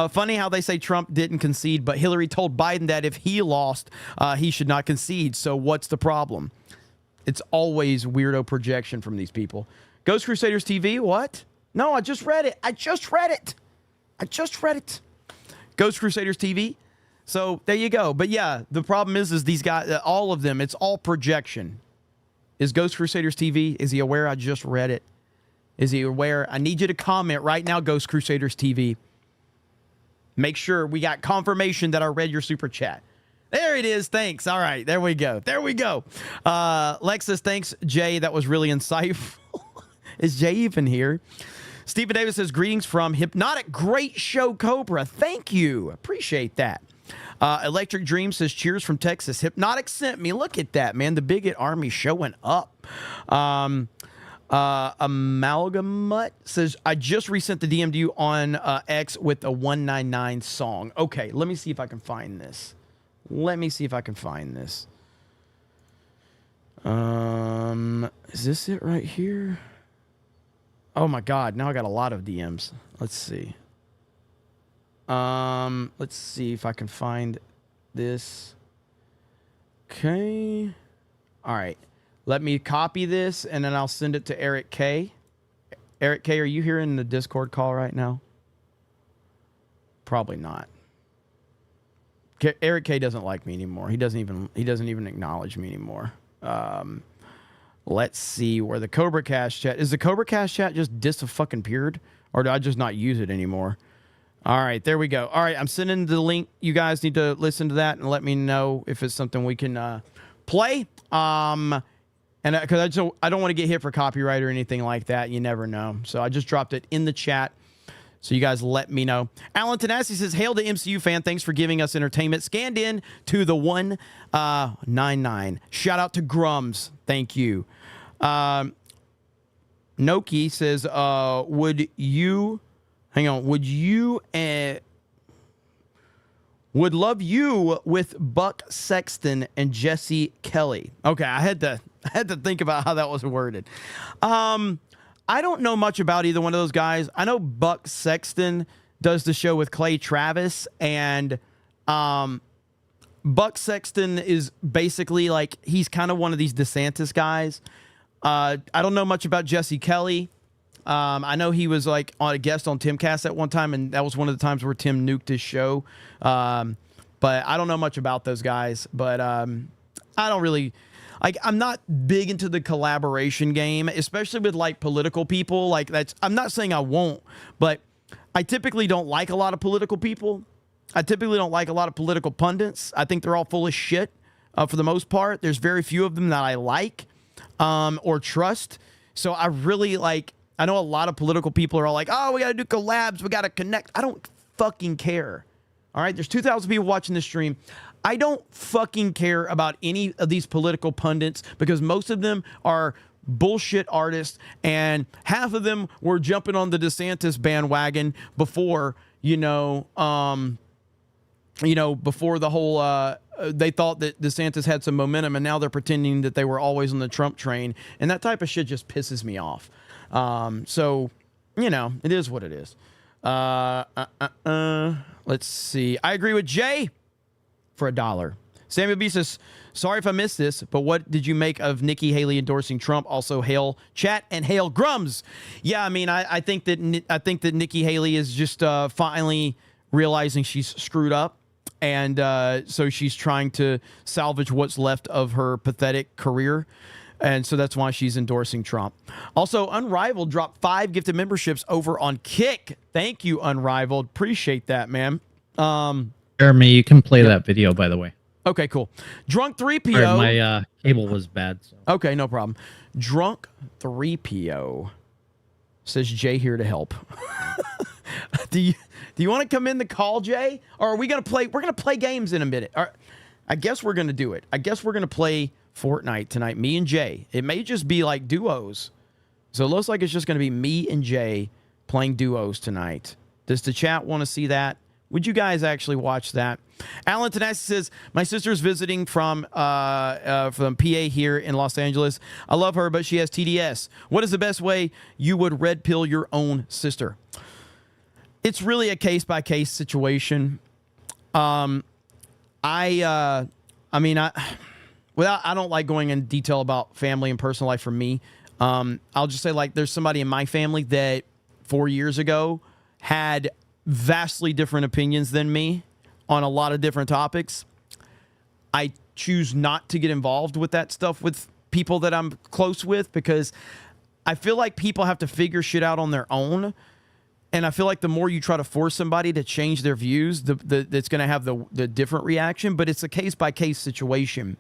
Funny how they say Trump didn't concede, but Hillary told Biden that if he lost, he should not concede. So what's the problem? It's always weirdo projection from these people. Ghost Crusaders TV, what? No, I just read it. I just read it. Ghost Crusaders TV. So there you go. But yeah, the problem is these guys, all of them, it's all projection. Is Ghost Crusaders TV, is he aware I just read it? Is he aware? I need you to comment right now, Ghost Crusaders TV. Make sure we got confirmation that I read your super chat. There it is. Thanks. All right. There we go. Lexus, thanks, Jay. That was really insightful. Is Jay even here? Stephen Davis says, greetings from Hypnotic. Great show, Cobra. Thank you. Appreciate that. Electric Dream says, cheers from Texas. Hypnotic sent me. Look at that, man. The Bigot Army showing up. Amalgamut says, I just resent the DM to you on X with a 199 song. Okay, let me see if I can find this. Is this it right here? Oh my God, now I got a lot of DMs. Let's see. Let's see if I can find this. Okay. All right. Let me copy this and then I'll send it to Eric K. Eric K, are you here in the Discord call right now? Probably not. Eric K doesn't like me anymore. He doesn't even acknowledge me anymore. Let's see where the CobraCast chat is. The CobraCast chat just dis-fucking-peered, or do I just not use it anymore? All right, there we go. All right, I'm sending the link. You guys need to listen to that and let me know if it's something we can play. And because I don't want to get hit for copyright or anything like that. You never know. So I just dropped it in the chat. So you guys let me know. Alan Tanasi says, hail to MCU fan. Thanks for giving us entertainment. Scanned in to the 199. Shout out to Grums. Thank you. Noki says, would love you with Buck Sexton and Jesse Kelly. Okay, I had to think about how that was worded. I don't know much about either one of those guys. I know Buck Sexton does the show with Clay Travis, and Buck Sexton is basically like, he's kind of one of these DeSantis guys. I don't know much about Jesse Kelly. I know he was like on a guest on Timcast at one time, and that was one of the times where Tim nuked his show. But I don't know much about those guys. But I don't really... I'm not big into the collaboration game, especially with like political people. Like I'm not saying I won't, but I typically don't like a lot of political people. I typically don't like a lot of political pundits. I think they're all full of shit for the most part. There's very few of them that I like or trust. So I really like, I know a lot of political people are all like, oh, we got to do collabs. We got to connect. I don't fucking care. All right. There's 2,000 people watching this stream. I don't fucking care about any of these political pundits because most of them are bullshit artists and half of them were jumping on the DeSantis bandwagon before, before the whole, they thought that DeSantis had some momentum and now they're pretending that they were always on the Trump train. And that type of shit just pisses me off. So, it is what it is. Let's see. I agree with Jay. For $1. Samuel B says, sorry if I missed this, but what did you make of Nikki Haley endorsing Trump? Also, hail chat and hail Grums. Yeah, I mean, I think that Nikki Haley is just finally realizing she's screwed up, and so she's trying to salvage what's left of her pathetic career, and so that's why she's endorsing Trump. Also, Unrivaled dropped 5 gifted memberships over on Kick. Thank you, Unrivaled. Appreciate that, man. Jeremy, you can play that video, by the way. Okay, cool. Drunk 3PO. Sorry, my cable was bad. So. Okay, no problem. Drunk 3PO says Jay here to help. Do you want to come in the call, Jay? Or are we gonna play? We're gonna play games in a minute. I guess we're gonna do it. I guess we're gonna play Fortnite tonight. Me and Jay. It may just be like duos. So it looks like it's just gonna be me and Jay playing duos tonight. Does the chat want to see that? Would you guys actually watch that? Alan Tanasi says, my sister's visiting from PA here in Los Angeles. I love her, but she has TDS. What is the best way you would red pill your own sister? It's really a case-by-case situation. I don't like going in detail about family and personal life for me. I'll just say, like, there's somebody in my family that 4 years ago had vastly different opinions than me on a lot of different topics. I choose not to get involved with that stuff with people that I'm close with because I feel like people have to figure shit out on their own. And I feel like the more you try to force somebody to change their views, that's going to have the different reaction. But it's a case-by-case situation.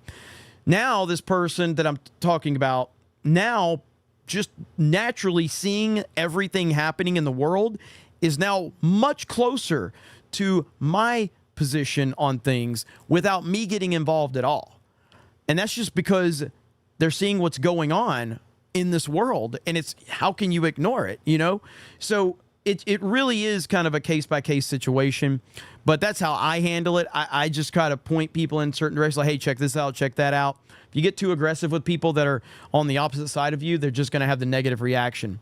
Now, this person that I'm talking about now just naturally seeing everything happening in the world is now much closer to my position on things without me getting involved at all. And that's just because they're seeing what's going on in this world, and it's how can you ignore it, you know? So it really is kind of a case-by-case situation, but that's how I handle it. I just kind of point people in certain directions, like, hey, check this out, check that out. If you get too aggressive with people that are on the opposite side of you, they're just going to have the negative reaction.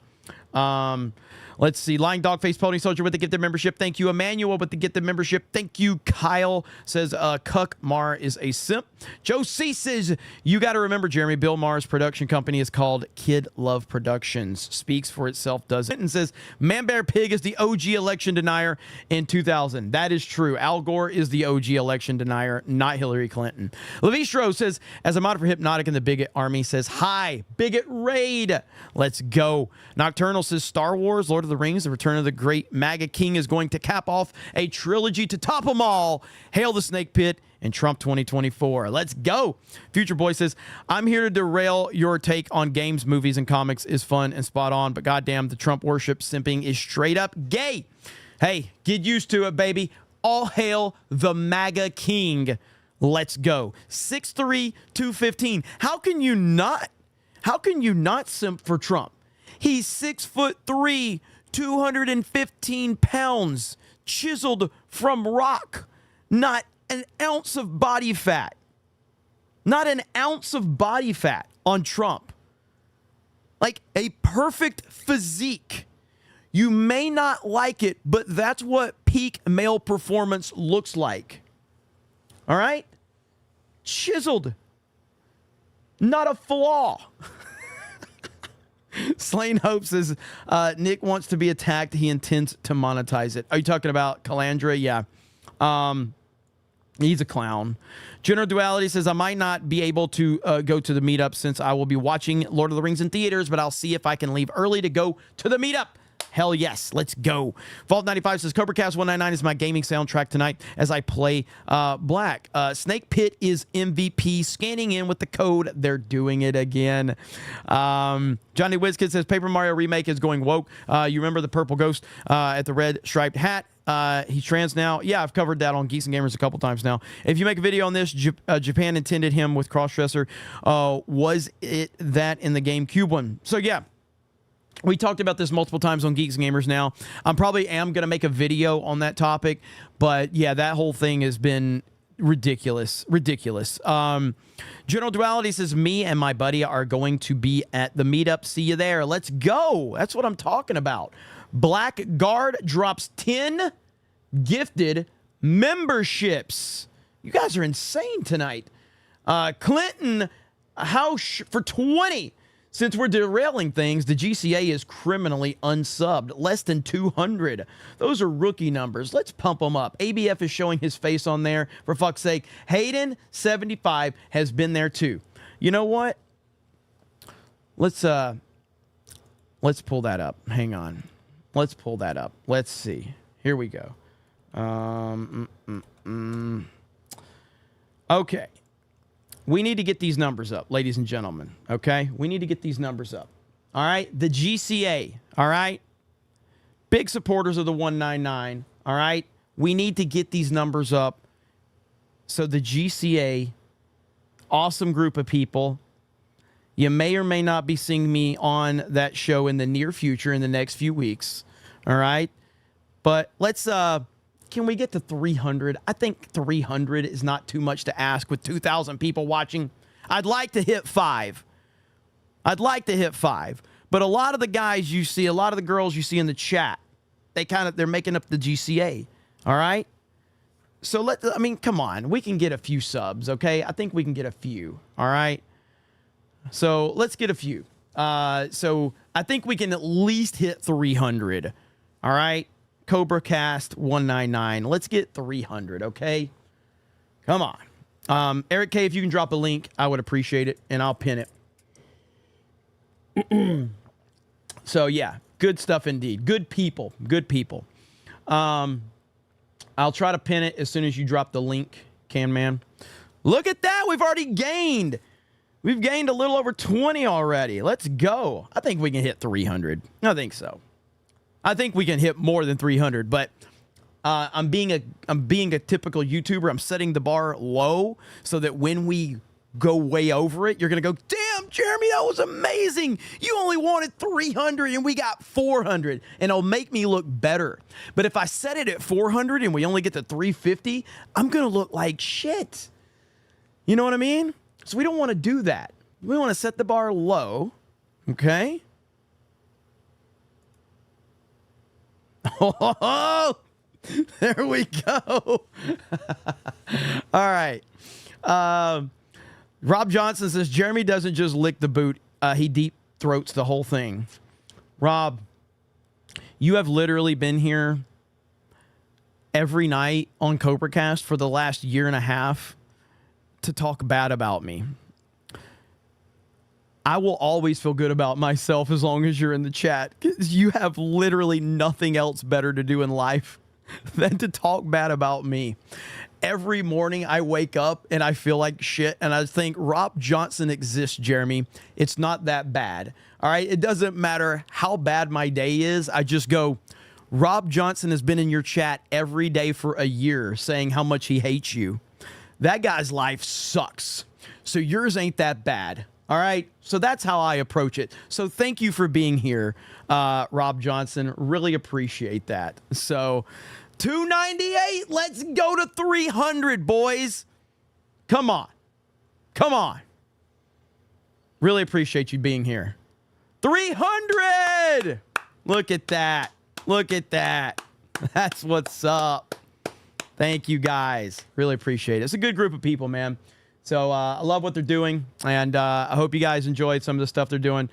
Let's see. Lying Dog Face Pony Soldier with the gifted membership. Thank you. Emmanuel with the gifted membership. Thank you. Kyle says, Cuck Maher is a simp. Joe C says, you got to remember, Jeremy, Bill Maher's production company is called Kid Love Productions. Speaks for itself, doesn't it? And says, Man Bear Pig is the OG election denier in 2000. That is true. Al Gore is the OG election denier, not Hillary Clinton. Levistro says, as a mod for Hypnotic and the Bigot Army says, hi, Bigot Raid. Let's go. Nocturnal says, Star Wars, Lord of the Rings, The Return of the Great MAGA King is going to cap off a trilogy to top them all. Hail the Snake Pit and Trump 2024. Let's go. Future Boy says, I'm here to derail your take on games, movies, and comics is fun and spot on, but goddamn, the Trump worship simping is straight up gay. Hey, get used to it, baby. All hail the MAGA King. Let's go. 6'3", 215. How can you not simp for Trump? He's 6'3", 215 pounds, chiseled from rock, not an ounce of body fat. Not an ounce of body fat on Trump. Like a perfect physique. You may not like it, but that's what peak male performance looks like. All right? Chiseled. Not a flaw. Slain Hope says, Nick wants to be attacked. He intends to monetize it. Are you talking about Calandra? Yeah. He's a clown. General Duality says, I might not be able to go to the meetup since I will be watching Lord of the Rings in theaters, but I'll see if I can leave early to go to the meetup. Hell yes, let's go. Vault95 says, CobraCast 199 is my gaming soundtrack tonight as I play Black. Snake Pit is MVP. Scanning in with the code. They're doing it again. Johnny Wizkid says, Paper Mario Remake is going woke. You remember the purple ghost at the red striped hat? He's trans now. Yeah, I've covered that on Geeks and Gamers a couple times now. If you make a video on this, Japan intended him with crossdresser. Was it that in the GameCube one? So yeah. We talked about this multiple times on Geeks and Gamers now. I probably am going to make a video on that topic, but yeah, that whole thing has been ridiculous. Ridiculous. General Duality says, me and my buddy are going to be at the meetup. See you there. Let's go. That's what I'm talking about. Blackguard drops 10 gifted memberships. You guys are insane tonight. Clinton House for 20. Since we're derailing things, the GCA is criminally unsubbed. Less than 200. Those are rookie numbers. Let's pump them up. ABF is showing his face on there. For fuck's sake. Hayden, 75, has been there too. You know what? Let's pull that up. Hang on. Let's pull that up. Let's see. Here we go. Okay. We need to get these numbers up, ladies and gentlemen, okay? We need to get these numbers up, all right? The GCA, all right? Big supporters of the 199, all right? We need to get these numbers up so the GCA, awesome group of people, you may or may not be seeing me on that show in the near future in the next few weeks, all right? But let's... Can we get to 300? I think 300 is not too much to ask with 2,000 people watching. I'd like to hit 5. I'd like to hit 5. But a lot of the guys you see, a lot of the girls you see in the chat, they're making up the GCA. All right? So come on. We can get a few subs, okay? I think we can get a few. All right? So let's get a few. So I think we can at least hit 300. All right? CobraCast 199. Let's get 300, okay? Come on. Eric K., if you can drop a link, I would appreciate it, and I'll pin it. So, yeah, good stuff indeed. Good people. Good people. I'll try to pin it as soon as you drop the link, Can Man. Look at that. We've already gained. We've gained a little over 20 already. Let's go. I think we can hit 300. I think so. I think we can hit more than 300, but I'm being a typical YouTuber. I'm setting the bar low so that when we go way over it, you're going to go, damn, Jeremy, that was amazing. You only wanted 300 and we got 400, and it'll make me look better. But if I set it at 400 and we only get to 350, I'm going to look like shit. You know what I mean? So we don't want to do that. We want to set the bar low, okay? Oh, there we go. All right. Rob Johnson says, Jeremy doesn't just lick the boot. He deep throats the whole thing. Rob, you have literally been here every night on CobraCast for the last year and a half to talk bad about me. I will always feel good about myself as long as you're in the chat, because you have literally nothing else better to do in life than to talk bad about me. Every morning I wake up and I feel like shit, and I think, Rob Johnson exists, Jeremy. It's not that bad. All right? It doesn't matter how bad my day is. I just go, Rob Johnson has been in your chat every day for a year saying how much he hates you. That guy's life sucks. So yours ain't that bad. All right? So that's how I approach it. So thank you for being here, Rob Johnson. Really appreciate that. So 298, let's go to 300, boys. Come on. Come on. Really appreciate you being here. 300! Look at that. Look at that. That's what's up. Thank you, guys. Really appreciate it. It's a good group of people, man. So I love what they're doing, and I hope you guys enjoyed some of the stuff they're doing.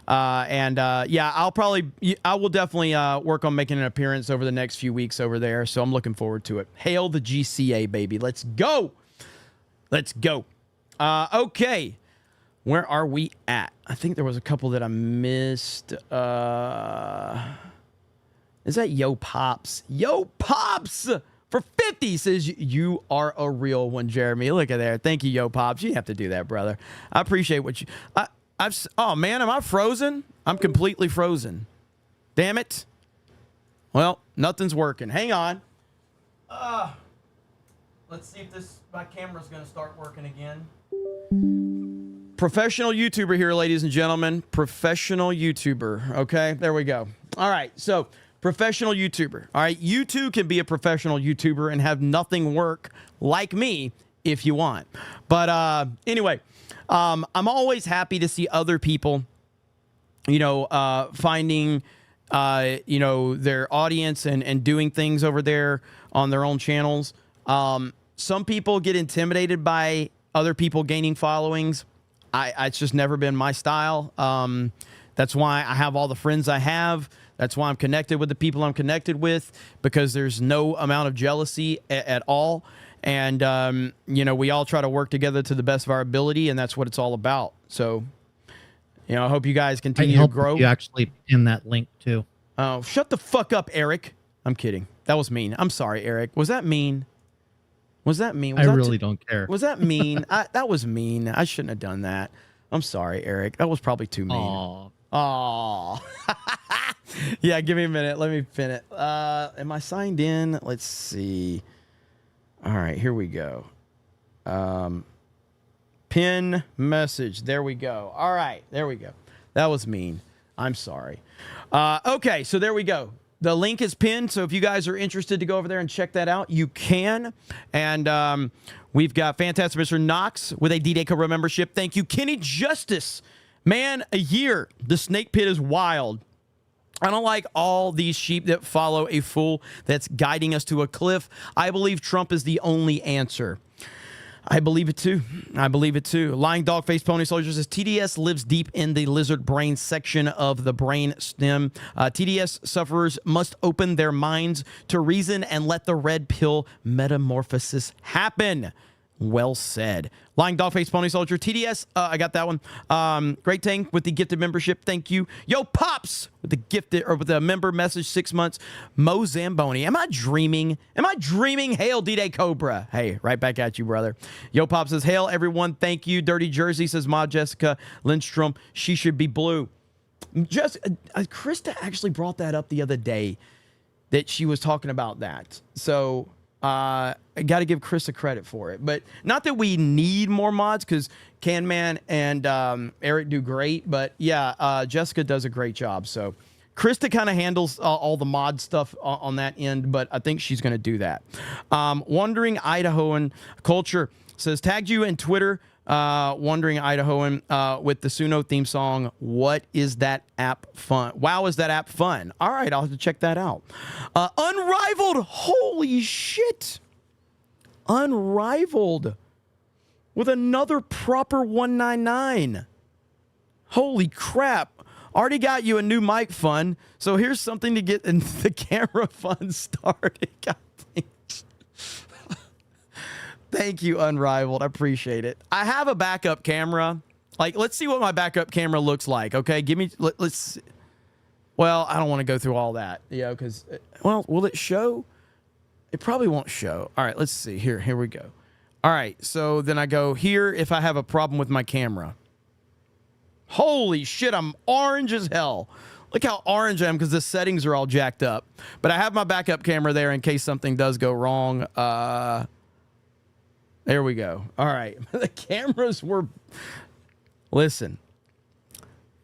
Yeah, I will definitely work on making an appearance over the next few weeks over there. So I'm looking forward to it. Hail the GCA, baby. Let's go. Let's go. Okay. Where are we at? I think there was a couple that I missed. Is that Yo Pops? Yo Pops for 50 says, you are a real one, Jeremy. Look at there. Thank you, Yo Pops. You have to do that, brother. I appreciate what you... Oh, man, am I frozen? I'm completely frozen. Damn it. Well, nothing's working. Hang on. Let's see if my camera's going to start working again. Professional YouTuber here, ladies and gentlemen. Professional YouTuber. Okay, there we go. All right, so professional YouTuber. All right, you too can be a professional YouTuber and have nothing work like me if you want. But anyway, I'm always happy to see other people, finding, their audience and doing things over there on their own channels. Some people get intimidated by other people gaining followings. It's just never been my style. That's why I have all the friends I have. That's why I'm connected with the people I'm connected with, because there's no amount of jealousy at all. And, we all try to work together to the best of our ability, and that's what it's all about. So, I hope you guys continue to grow. You actually pin that link, too. Oh, shut the fuck up, Eric. I'm kidding. That was mean. I'm sorry, Eric. Was that mean? Was that mean? I really don't care. Was that mean? That was mean. I shouldn't have done that. I'm sorry, Eric. That was probably too mean. Aww. Yeah, give me a minute. Let me pin it. Am I signed in? Let's see. All right, here we go. Pin message. There we go. All right, there we go. That was mean. I'm sorry. Okay, so there we go. The link is pinned, so if you guys are interested to go over there and check that out, you can. And we've got fantastic Mr. Knox with a D-Day Cobra membership. Thank you. Kenny Justice. Man, a year. The snake pit is wild. I don't like all these sheep that follow a fool that's guiding us to a cliff. I believe Trump is the only answer. I believe it too. I believe it too. Lying Dog Face Pony Soldier says TDS lives deep in the lizard brain section of the brain stem. TDS sufferers must open their minds to reason and let the red pill metamorphosis happen. Well said. Lying Dog Face Pony Soldier. TDS, I got that one. Great Tank with the gifted membership. Thank you. Yo, Pops with the gifted, or with the member message, 6 months. Mo Zamboni. Am I dreaming? Hail, D-Day Cobra. Hey, right back at you, brother. Yo, Pops says, hail, everyone. Thank you. Dirty Jersey says, Ma Jessica Lindstrom. She should be blue. Krista actually brought that up the other day, that she was talking about that. So I got to give Krista credit for it. But not that we need more mods, because Canman and Eric do great. But yeah, Jessica does a great job. So Krista kind of handles all the mod stuff on that end, but I think she's going to do that. Wandering Idahoan Culture says, tagged you in Twitter, Wandering Idahoan, with the Suno theme song. What is that app fun? Wow, is that app fun? All right, I'll have to check that out. Unrivaled, holy shit. Unrivaled with another proper 199. Holy crap. Already got you a new mic fun, so here's something to get the camera fun started. God, thanks. Thank you, Unrivaled. I appreciate it. I have a backup camera. Like, let's see what my backup camera looks like, okay? Let's. Well, I don't want to go through all that, because, well, will it show? It probably won't show. All right, let's see. Here we go. All right, so then I go here if I have a problem with my camera. Holy shit, I'm orange as hell. Look how orange I am, because the settings are all jacked up. But I have my backup camera there in case something does go wrong. There we go. All right. The cameras were... Listen.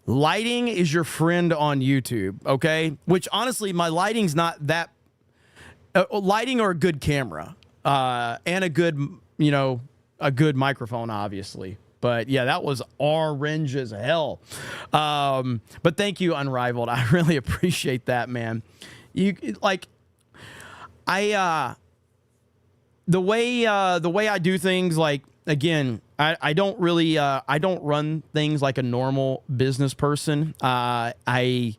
Lighting is your friend on YouTube, okay? Which, honestly, my lighting's not that... lighting or a good camera. And a good, a good microphone, obviously. But, yeah, that was orange as hell. But thank you, Unrivaled. I really appreciate that, man. The way I do things, like, again, I don't really I don't run things like a normal business person. I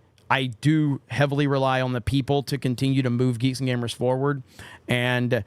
do heavily rely on the people to continue to move Geeks and Gamers forward, and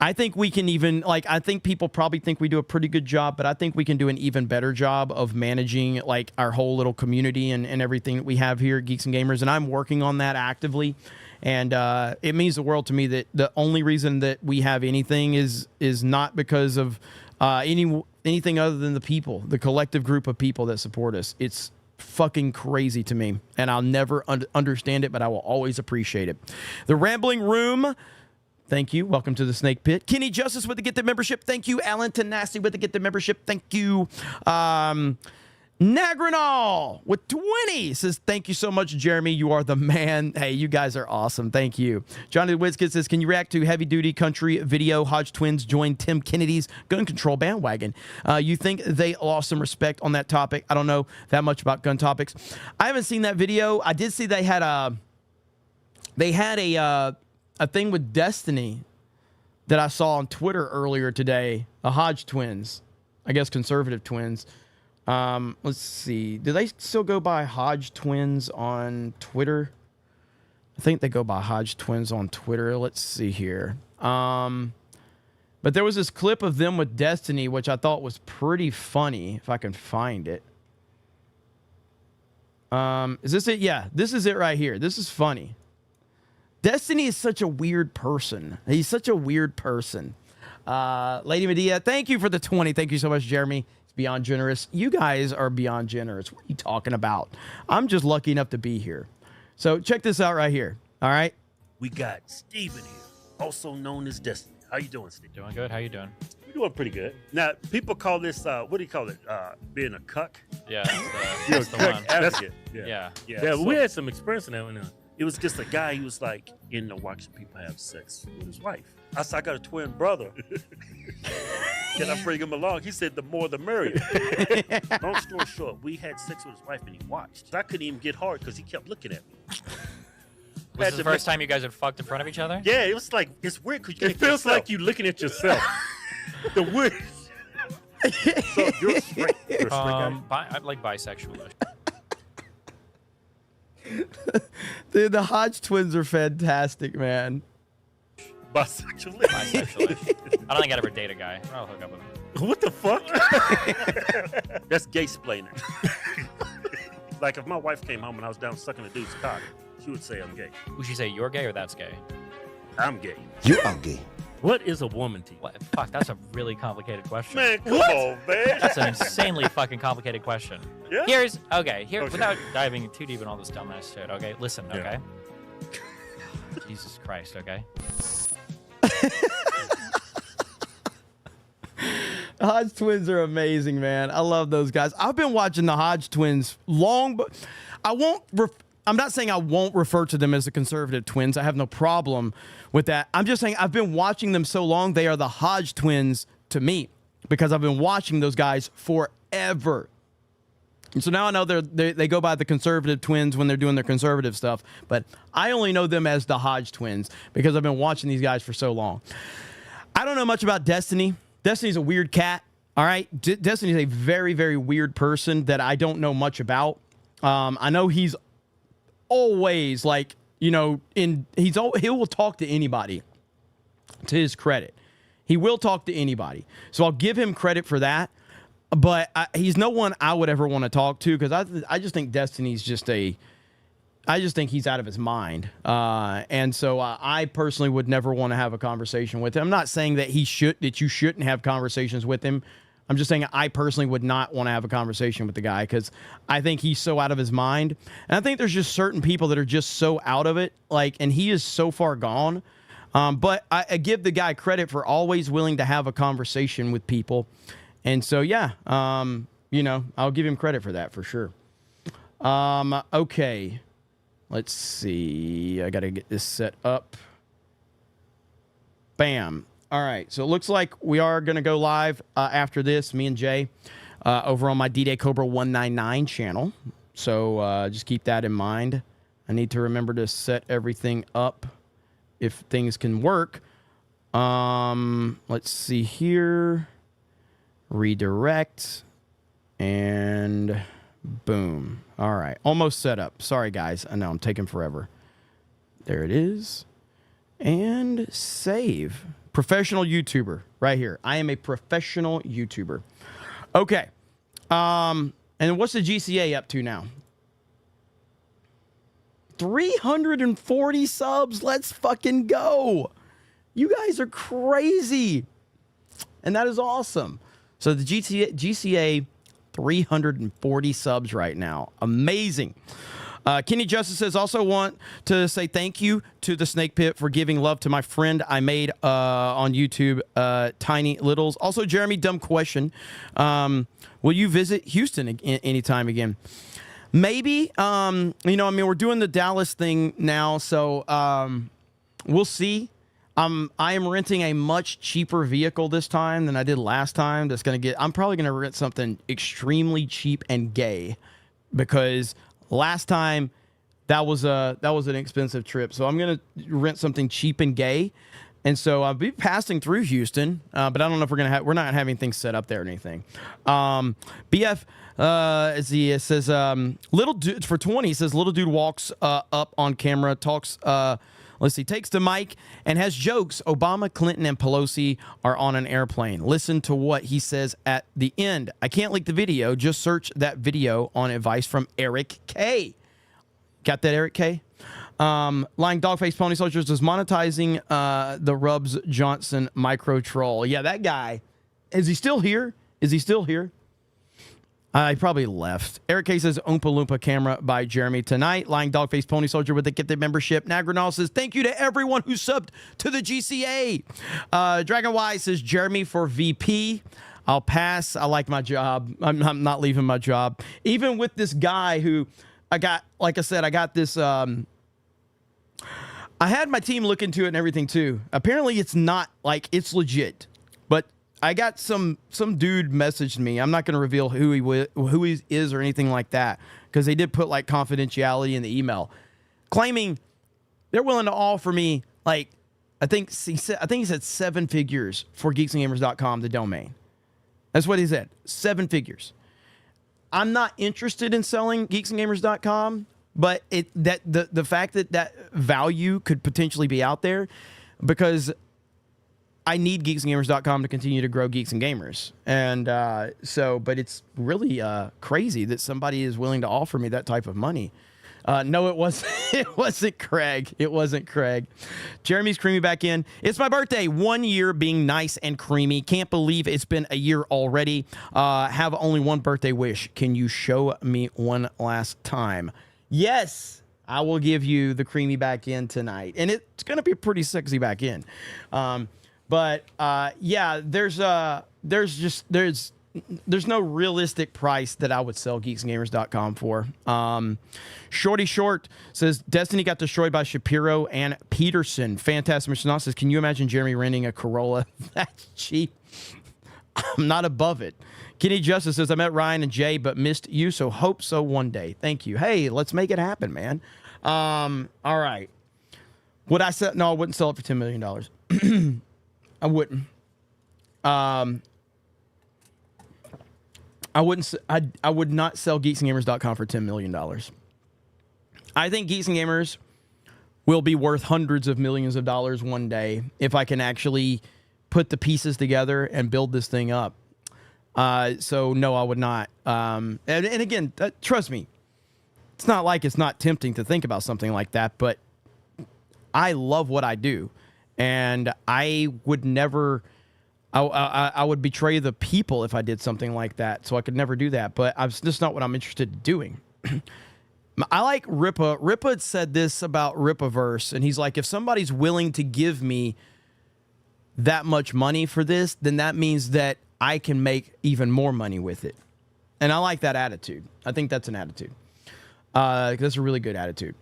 I think we can even, I think people probably think we do a pretty good job, but I think we can do an even better job of managing, our whole little community and everything that we have here at Geeks and Gamers, and I'm working on that actively. And it means the world to me that the only reason that we have anything is not because of anything other than the people, the collective group of people that support us. It's fucking crazy to me, and I'll never understand it, but I will always appreciate it. The Rambling Room, thank you. Welcome to the Snake Pit. Kenny Justice with the Get the Membership. Thank you. Alan Tanasi with the Get the Membership. Thank you. Nagranol with 20 says, thank you so much, Jeremy. You are the man. Hey, you guys are awesome. Thank you. Johnny Wizkid says, can you react to heavy duty country video? Hodge twins joined Tim Kennedy's gun control bandwagon. You think they lost some respect on that topic? I don't know that much about gun topics. I haven't seen that video. I did see they had a thing with Destiny that I saw on Twitter earlier today. The Hodge twins, I guess conservative twins. Let's see. Do they still go by Hodge Twins on Twitter? I think they go by Hodge Twins on Twitter. Let's see here. But there was this clip of them with Destiny, which I thought was pretty funny, if I can find it. Is this it? Yeah, this is it right here. This is funny. Destiny is such a weird person. He's such a weird person. Lady Medea, thank you for the 20. Thank you so much, Jeremy. Beyond generous. You guys are beyond generous. What are you talking about? I'm just lucky enough to be here. So check this out right here. All right. We got Steven here, also known as Destiny. How you doing, Steve? Doing good. How you doing? We're doing pretty good. Now, people call this, what do you call it? Being a cuck? Yeah, that's the cuck one. advocate. Yeah. So, we had some experience in that one. It was just a guy who was like into watching people have sex with his wife. I said, I got a twin brother. Can I bring him along? He said, the more the merrier. Long story short, we had sex with his wife and he watched. I couldn't even get hard because he kept looking at me. Was this the first time you guys had fucked in front of each other? Yeah, it was like, it's weird because it feels like you looking at yourself. The weird. So you're straight. You're a straight guy? I'm like bisexual. Dude, the Hodge twins are fantastic, man. Bisexual. Bisexual. I don't think I'd ever date a guy. I'll hook up with him. What the fuck? That's gay-splaining. Like if my wife came home and I was down sucking a dude's cock, she would say I'm gay. Would she say you're gay or that's gay? I'm gay. You are gay. What is a woman to you? What? Fuck, that's a really complicated question. Man, come on, man. That's an insanely fucking complicated question. Yeah? Here's, okay, without diving too deep in all this dumbass shit, okay? Listen, okay? Jesus Christ, okay? Hodge twins are amazing, man. I love those guys. I've been watching the Hodge twins long, but I'm not saying I won't refer to them as the conservative twins. I have no problem with that. I'm just saying I've been watching them so long. They are the Hodge twins to me because I've been watching those guys forever. And so now I know they go by the conservative twins when they're doing their conservative stuff, but I only know them as the Hodge twins because I've been watching these guys for so long. I don't know much about Destiny. Destiny's a weird cat, all right? Destiny's a very, very weird person that I don't know much about. I know he's always like, you know, he will talk to anybody, to his credit. He will talk to anybody. So I'll give him credit for that. But he's no one I would ever want to talk to because I just think Destiny's just I just think he's out of his mind. And so I personally would never want to have a conversation with him. I'm not saying that you shouldn't have conversations with him. I'm just saying I personally would not want to have a conversation with the guy because I think he's so out of his mind. And I think there's just certain people that are just so out of it, and he is so far gone. But I give the guy credit for always willing to have a conversation with people. And so, yeah, you know, I'll give him credit for that for sure. Okay. Let's see. I got to get this set up. Bam. All right. So it looks like we are going to go live after this, me and Jay, over on my D-Day Cobra 199 channel. So just keep that in mind. I need to remember to set everything up if things can work. Let's see here. Redirect. And boom. All right. Almost set up. Sorry, guys. I know I'm taking forever. There it is. And save. Professional YouTuber right here. I am a professional YouTuber. Okay. And what's the GCA up to now? 340 subs. Let's fucking go. You guys are crazy. And that is awesome. So the GCA 340 subs right now. Amazing. Kenny Justice says, also want to say thank you to the Snake Pit for giving love to my friend I made on YouTube, Tiny Littles. Also, Jeremy, dumb question. Will you visit Houston anytime again? Maybe. You know, I mean, we're doing the Dallas thing now, so we'll see. I am renting a much cheaper vehicle this time than I did last time. I'm probably going to rent something extremely cheap and gay because last time that was an expensive trip. So I'm going to rent something cheap and gay. And so I'll be passing through Houston, but I don't know if we're not having things set up there or anything. BF, as he says, little dude for 20, he says, little dude walks up on camera, talks, let's see, takes the mic and has jokes. Obama, Clinton, and Pelosi are on an airplane. Listen to what he says at the end. I can't link the video. Just search that video on advice from Eric K. Got that, Eric K? Lying Dogface Pony Soldiers is monetizing the Rubs Johnson micro troll. Yeah, that guy. Is he still here? I probably left. Eric K says Oompa Loompa camera by Jeremy tonight. Lying Dogface Pony Soldier with a gifted membership. Nagranal says thank you to everyone who subbed to the GCA. Dragon Y says Jeremy for VP. I'll pass. I like my job. I'm not leaving my job. Even with this guy who I got this. I had my team look into it and everything too. Apparently it's not like it's legit, but I got some dude messaged me. I'm not going to reveal who he is or anything like that because they did put like confidentiality in the email, claiming they're willing to offer me like I think he said 7 figures for geeksandgamers.com, the domain. That's what he said, 7 figures. I'm not interested in selling geeksandgamers.com, but the fact that value could potentially be out there. because I need geeksandgamers.com to continue to grow Geeks and Gamers. And but it's really crazy that somebody is willing to offer me that type of money. No, it wasn't. It wasn't Craig. It wasn't Craig. Jeremy's creamy back in. It's my birthday. 1 year being nice and creamy. Can't believe it's been a year already. Have only one birthday wish. Can you show me one last time? Yes, I will give you the creamy back in tonight, and it's gonna be pretty sexy back in. Yeah, there's no realistic price that I would sell geeksandgamers.com for. Shorty Short says, Destiny got destroyed by Shapiro and Peterson. Fantastic. Mr. Knox says, can you imagine Jeremy renting a Corolla? That's cheap. I'm not above it. Kenny Justice says, I met Ryan and Jay, but missed you, so hope so one day. Thank you. Hey, let's make it happen, man. All right. Would I sell? No, I wouldn't sell it for $10 million. I wouldn't. I would not sell geeksandgamers.com for $10 million. I think Geeks and Gamers will be worth hundreds of millions of dollars one day if I can actually put the pieces together and build this thing up. So no, I would not. And again, trust me, it's not like it's not tempting to think about something like that, but I love what I do, and I would never. I would betray the people if I did something like that, so I could never do that. But it's just not what I'm interested in doing. I like Ripa. Ripa had said this about Ripaverse, and he's like, if somebody's willing to give me that much money for this, then that means that I can make even more money with it. And I like that attitude. I think that's an attitude. That's a really good attitude.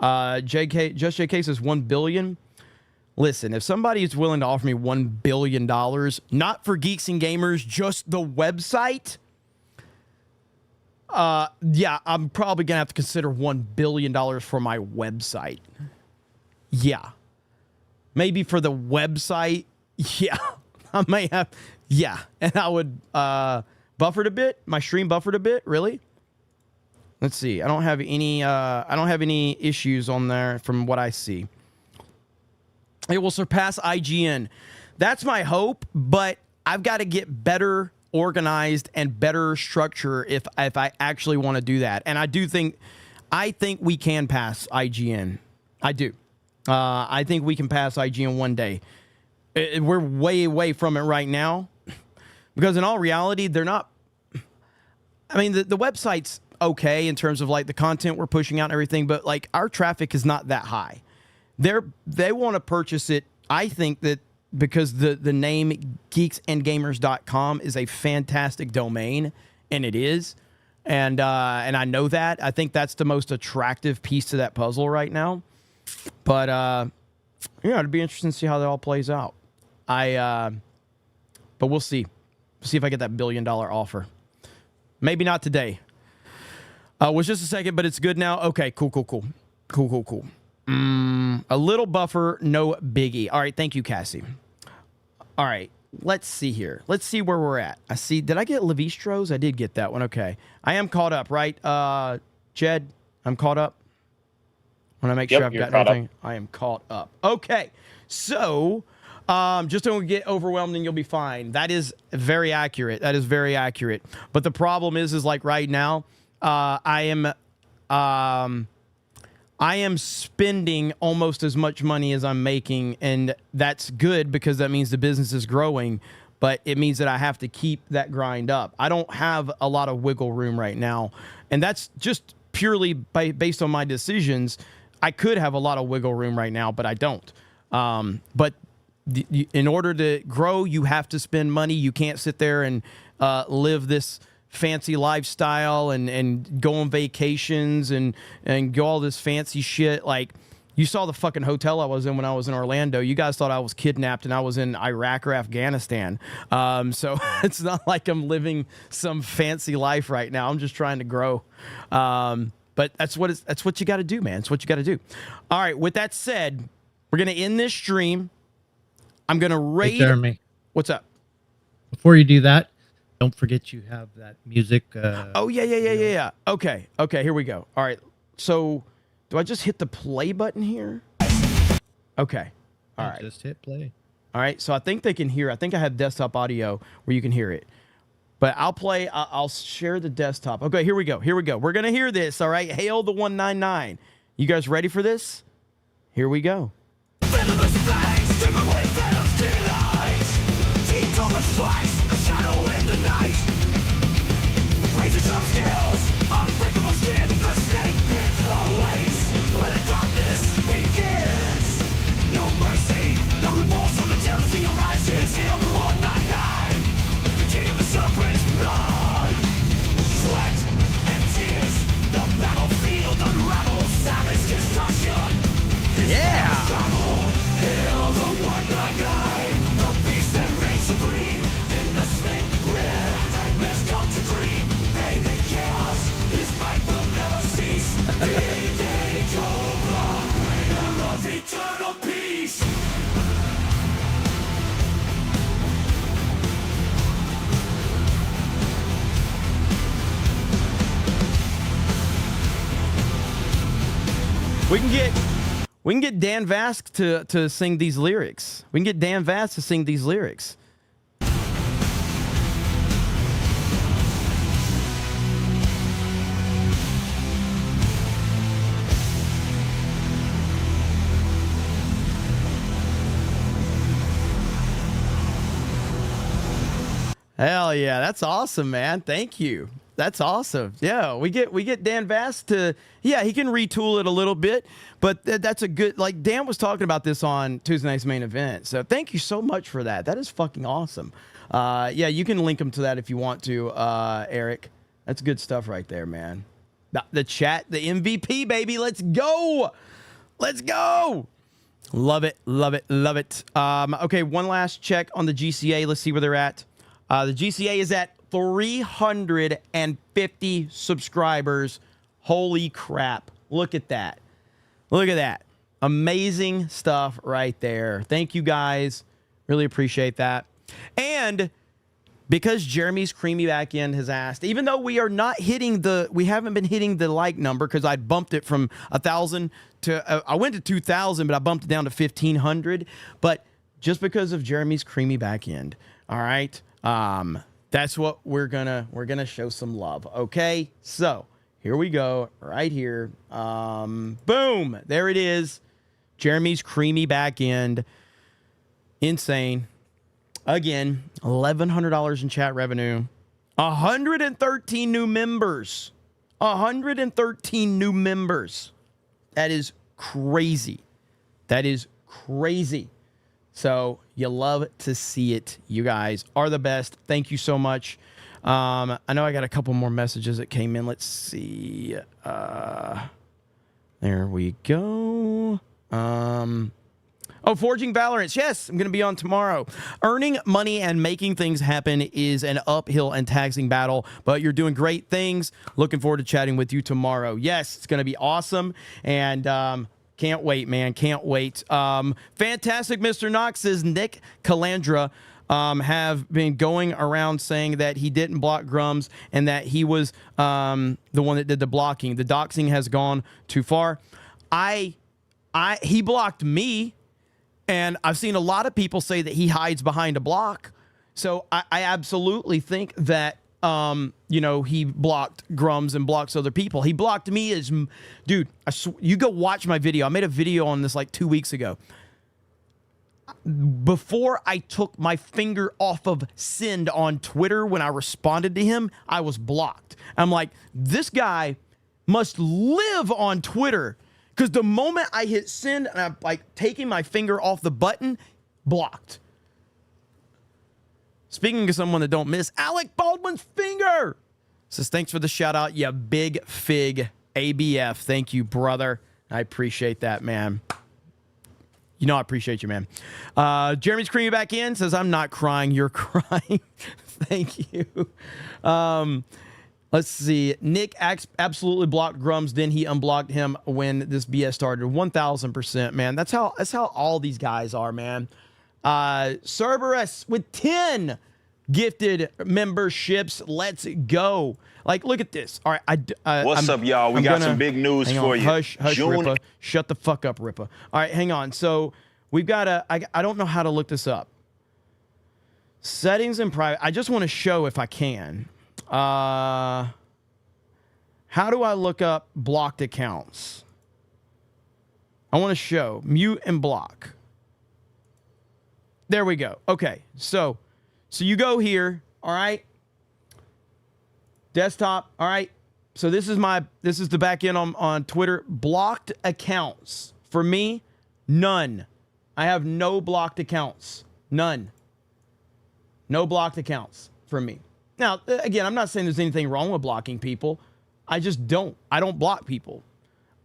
JK says $1 billion. Listen, if somebody is willing to offer me $1 billion, not for Geeks and Gamers, just the website, yeah, I'm probably going to have to consider $1 billion for my website. Yeah. Maybe for the website, yeah. I may have, yeah. And I would buffered a bit. My stream buffered a bit, really? Let's see. I don't have any issues on there from what I see. It will surpass IGN. That's my hope, but I've got to get better organized and better structure if I actually want to do that. And I think we can pass IGN. I do. I think we can pass IGN one day. We're way away from it right now because in all reality, they're not. I mean, the website's okay in terms of like the content we're pushing out and everything, but like our traffic is not that high. They want to purchase it. I think that because the name geeksandgamers.com is a fantastic domain, and it is, and I know that. I think that's the most attractive piece to that puzzle right now. But yeah, it'd be interesting to see how that all plays out. But we'll see. See if I get that $1 billion offer. Maybe not today. Was just a second, but it's good now. Okay, cool. A little buffer, no biggie. All right, thank you, Cassie. All right, let's see here. Let's see where we're at. I see. Did I get Levistro's? I did get that one. Okay, I am caught up, right? Jed, I'm caught up. I want to make sure I've got everything. I am caught up. Okay, so just don't get overwhelmed and you'll be fine. That is very accurate. That is very accurate. But the problem is like right now, I am spending almost as much money as I'm making, and that's good because that means the business is growing, but it means that I have to keep that grind up. I don't have a lot of wiggle room right now, and that's just purely based on my decisions. I could have a lot of wiggle room right now, but I don't. But in order to grow, you have to spend money. You can't sit there and live this fancy lifestyle and go on vacations and go all this fancy shit. Like, you saw the fucking hotel I was in when I was in Orlando. You guys thought I was kidnapped and I was in Iraq or Afghanistan. So it's not like I'm living some fancy life right now. I'm just trying to grow. But that's what you got to do, man. It's what you got to do. All right. With that said, we're going to end this stream. I'm going to raid. Hey, Jeremy. What's up? Before you do that, don't forget you have that music. Oh, yeah. Okay, here we go. All right. So do I just hit the play button here? Okay. All All right. Just hit play. All right. So I think they can hear. I think I have desktop audio where you can hear it. But I'll play. I'll share the desktop. Okay, here we go. Here we go. We're going to hear this. All right. Hail the 199. You guys ready for this? Here we go. We can get Dan Vask to sing these lyrics. We can get Dan Vask to sing these lyrics. Hell yeah, that's awesome, man. Thank you. That's awesome. Yeah, we get Dan Vask to, yeah, he can retool it a little bit, but that's a good, like Dan was talking about this on Tuesday Night's Main Event. So thank you so much for that. That is fucking awesome. Yeah, you can link him to that if you want to, Eric. That's good stuff right there, man. The chat, the MVP, baby. Let's go. Let's go. Love it, love it, love it. Okay, one last check on the GCA. Let's see where they're at. The GCA is at 350 subscribers. Holy crap. Look at that. Look at that. Amazing stuff right there. Thank you guys. Really appreciate that. And because Jeremy's creamy back end has asked, even though we haven't been hitting the like number because I bumped it from 1,000 to, I went to 2,000, but I bumped it down to 1,500. But just because of Jeremy's creamy back end. All right. That's what we're gonna show some love. Okay, so here we go, right here. Boom, there it is. Jeremy's creamy back end, insane. Again, $1,100 in chat revenue, 113 new members, 113 new members. That is crazy. That is crazy. So you love to see it. You guys are the best. Thank you so much. I know I got a couple more messages that came in. Let's see. There we go. Forging Valorant. Yes, I'm going to be on tomorrow. Earning money and making things happen is an uphill and taxing battle, but you're doing great things. Looking forward to chatting with you tomorrow. Yes, it's going to be awesome. And, can't wait, man. Can't wait. Fantastic Mr. Knox says Nick Calandra have been going around saying that he didn't block Grums and that he was the one that did the blocking. The doxing has gone too far. He blocked me, and I've seen a lot of people say that he hides behind a block. So I absolutely think that he blocked Grums and blocks other people. He blocked me as, dude, you go watch my video. I made a video on this like 2 weeks ago. Before I took my finger off of send on Twitter when I responded to him, I was blocked. I'm like, this guy must live on Twitter, because the moment I hit send and I'm like taking my finger off the button, blocked. Speaking of someone that don't miss, Alec Baldwin's finger says, thanks for the shout out, you big fig ABF. Thank you, brother. I appreciate that, man. You know I appreciate you, man. Jeremy's creamy back in says, I'm not crying, you're crying. Thank you. Let's see. Nick absolutely blocked Grums, then he unblocked him when this BS started. 1,000%, man. That's how all these guys are, man. Cerberus with 10 gifted memberships. Let's go. Like, look at this. All right. What's up, y'all? We got some big news for you. Hush, Rippa. Shut the fuck up, Rippa. All right, hang on. So we've got to, I don't know how to look this up. Settings and private. I just want to show if I can. How do I look up blocked accounts? I want to show mute and block. There we go. Okay. So you go here. All right. Desktop. All right. So this is the back end on Twitter. Blocked accounts. For me, none. I have no blocked accounts. None. No blocked accounts for me. Now, again, I'm not saying there's anything wrong with blocking people. I just don't. I don't block people.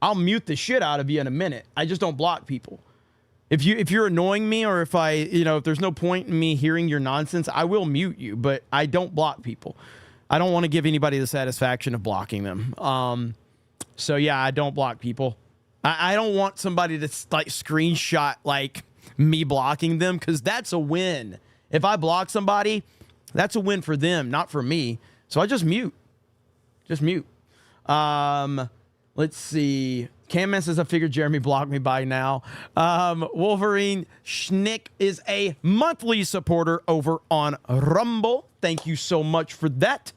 I'll mute the shit out of you in a minute. I just don't block people. If you're annoying me, or if if there's no point in me hearing your nonsense, I will mute you, but I don't block people. I don't want to give anybody the satisfaction of blocking them. So yeah, I don't block people. I don't want somebody to like screenshot like me blocking them, because that's a win. If I block somebody, that's a win for them, not for me. So I just mute. Just mute. Let's see. Camman says, I figured Jeremy blocked me by now. Wolverine Schnick is a monthly supporter over on Rumble. Thank you so much for that.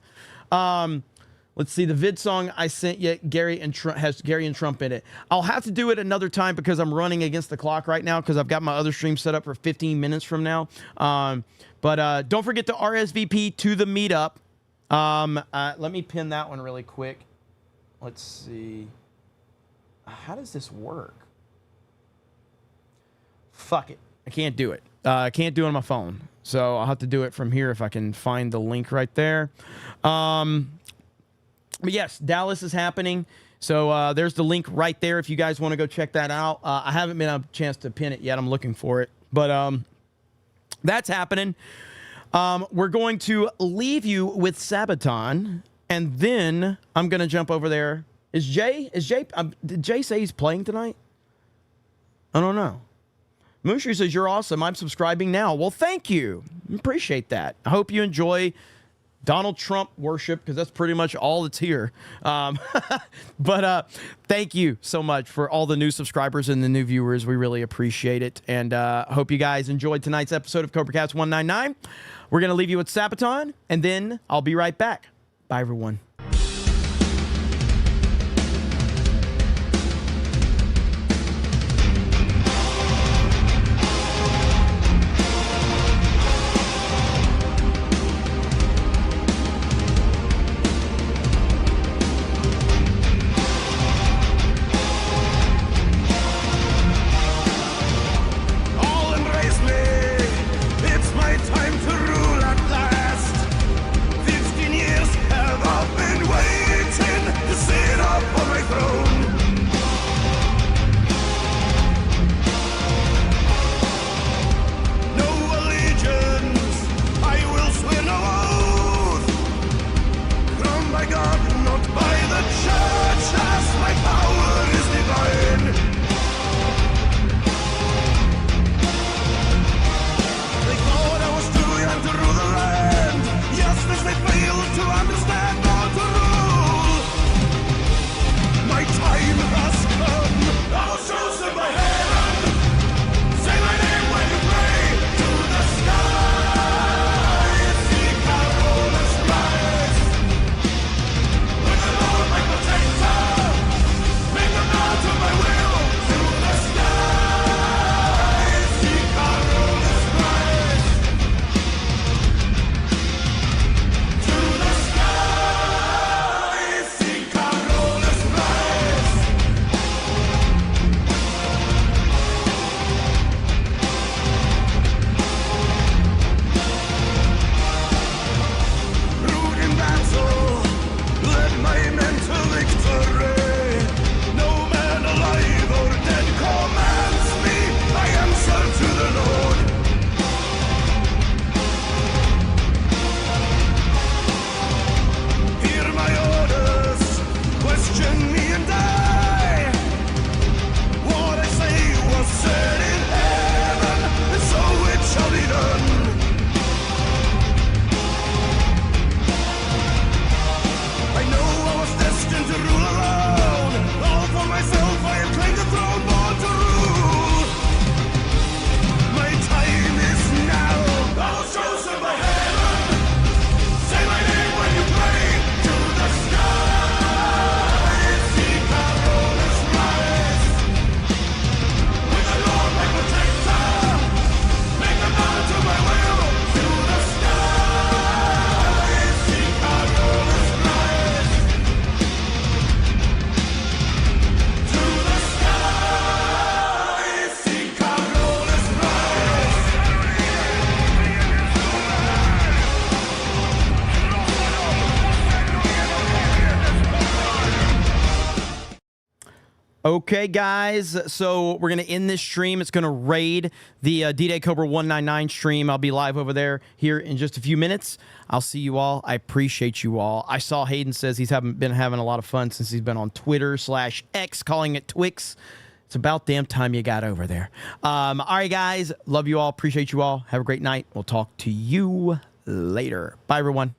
Let's see. The vid song I sent you, has Gary and Trump in it. I'll have to do it another time because I'm running against the clock right now, because I've got my other stream set up for 15 minutes from now. But don't forget to RSVP to the meetup. Let me pin that one really quick. Let's see. How does this work? Fuck it. I can't do it. I can't do it on my phone. So I'll have to do it from here if I can find the link right there. But yes, Dallas is happening. So there's the link right there if you guys want to go check that out. I haven't been a chance to pin it yet. I'm looking for it. But that's happening. We're going to leave you with Sabaton, and then I'm going to jump over there. Did Jay say he's playing tonight? I don't know. Mushri says, you're awesome. I'm subscribing now. Well, thank you. Appreciate that. I hope you enjoy Donald Trump worship, because that's pretty much all that's here. But thank you so much for all the new subscribers and the new viewers. We really appreciate it. And hope you guys enjoyed tonight's episode of CobraCast 199. We're going to leave you with Sabaton, and then I'll be right back. Bye, everyone. Time to rule at last. 15 years have all been Okay, guys, so we're going to end this stream. It's going to raid the D-Day Cobra 199 stream. I'll be live over there here in just a few minutes. I'll see you all. I appreciate you all. I saw Hayden says he's been having a lot of fun since he's been on Twitter/X, calling it Twix. It's about damn time you got over there. All right, guys, love you all. Appreciate you all. Have a great night. We'll talk to you later. Bye, everyone.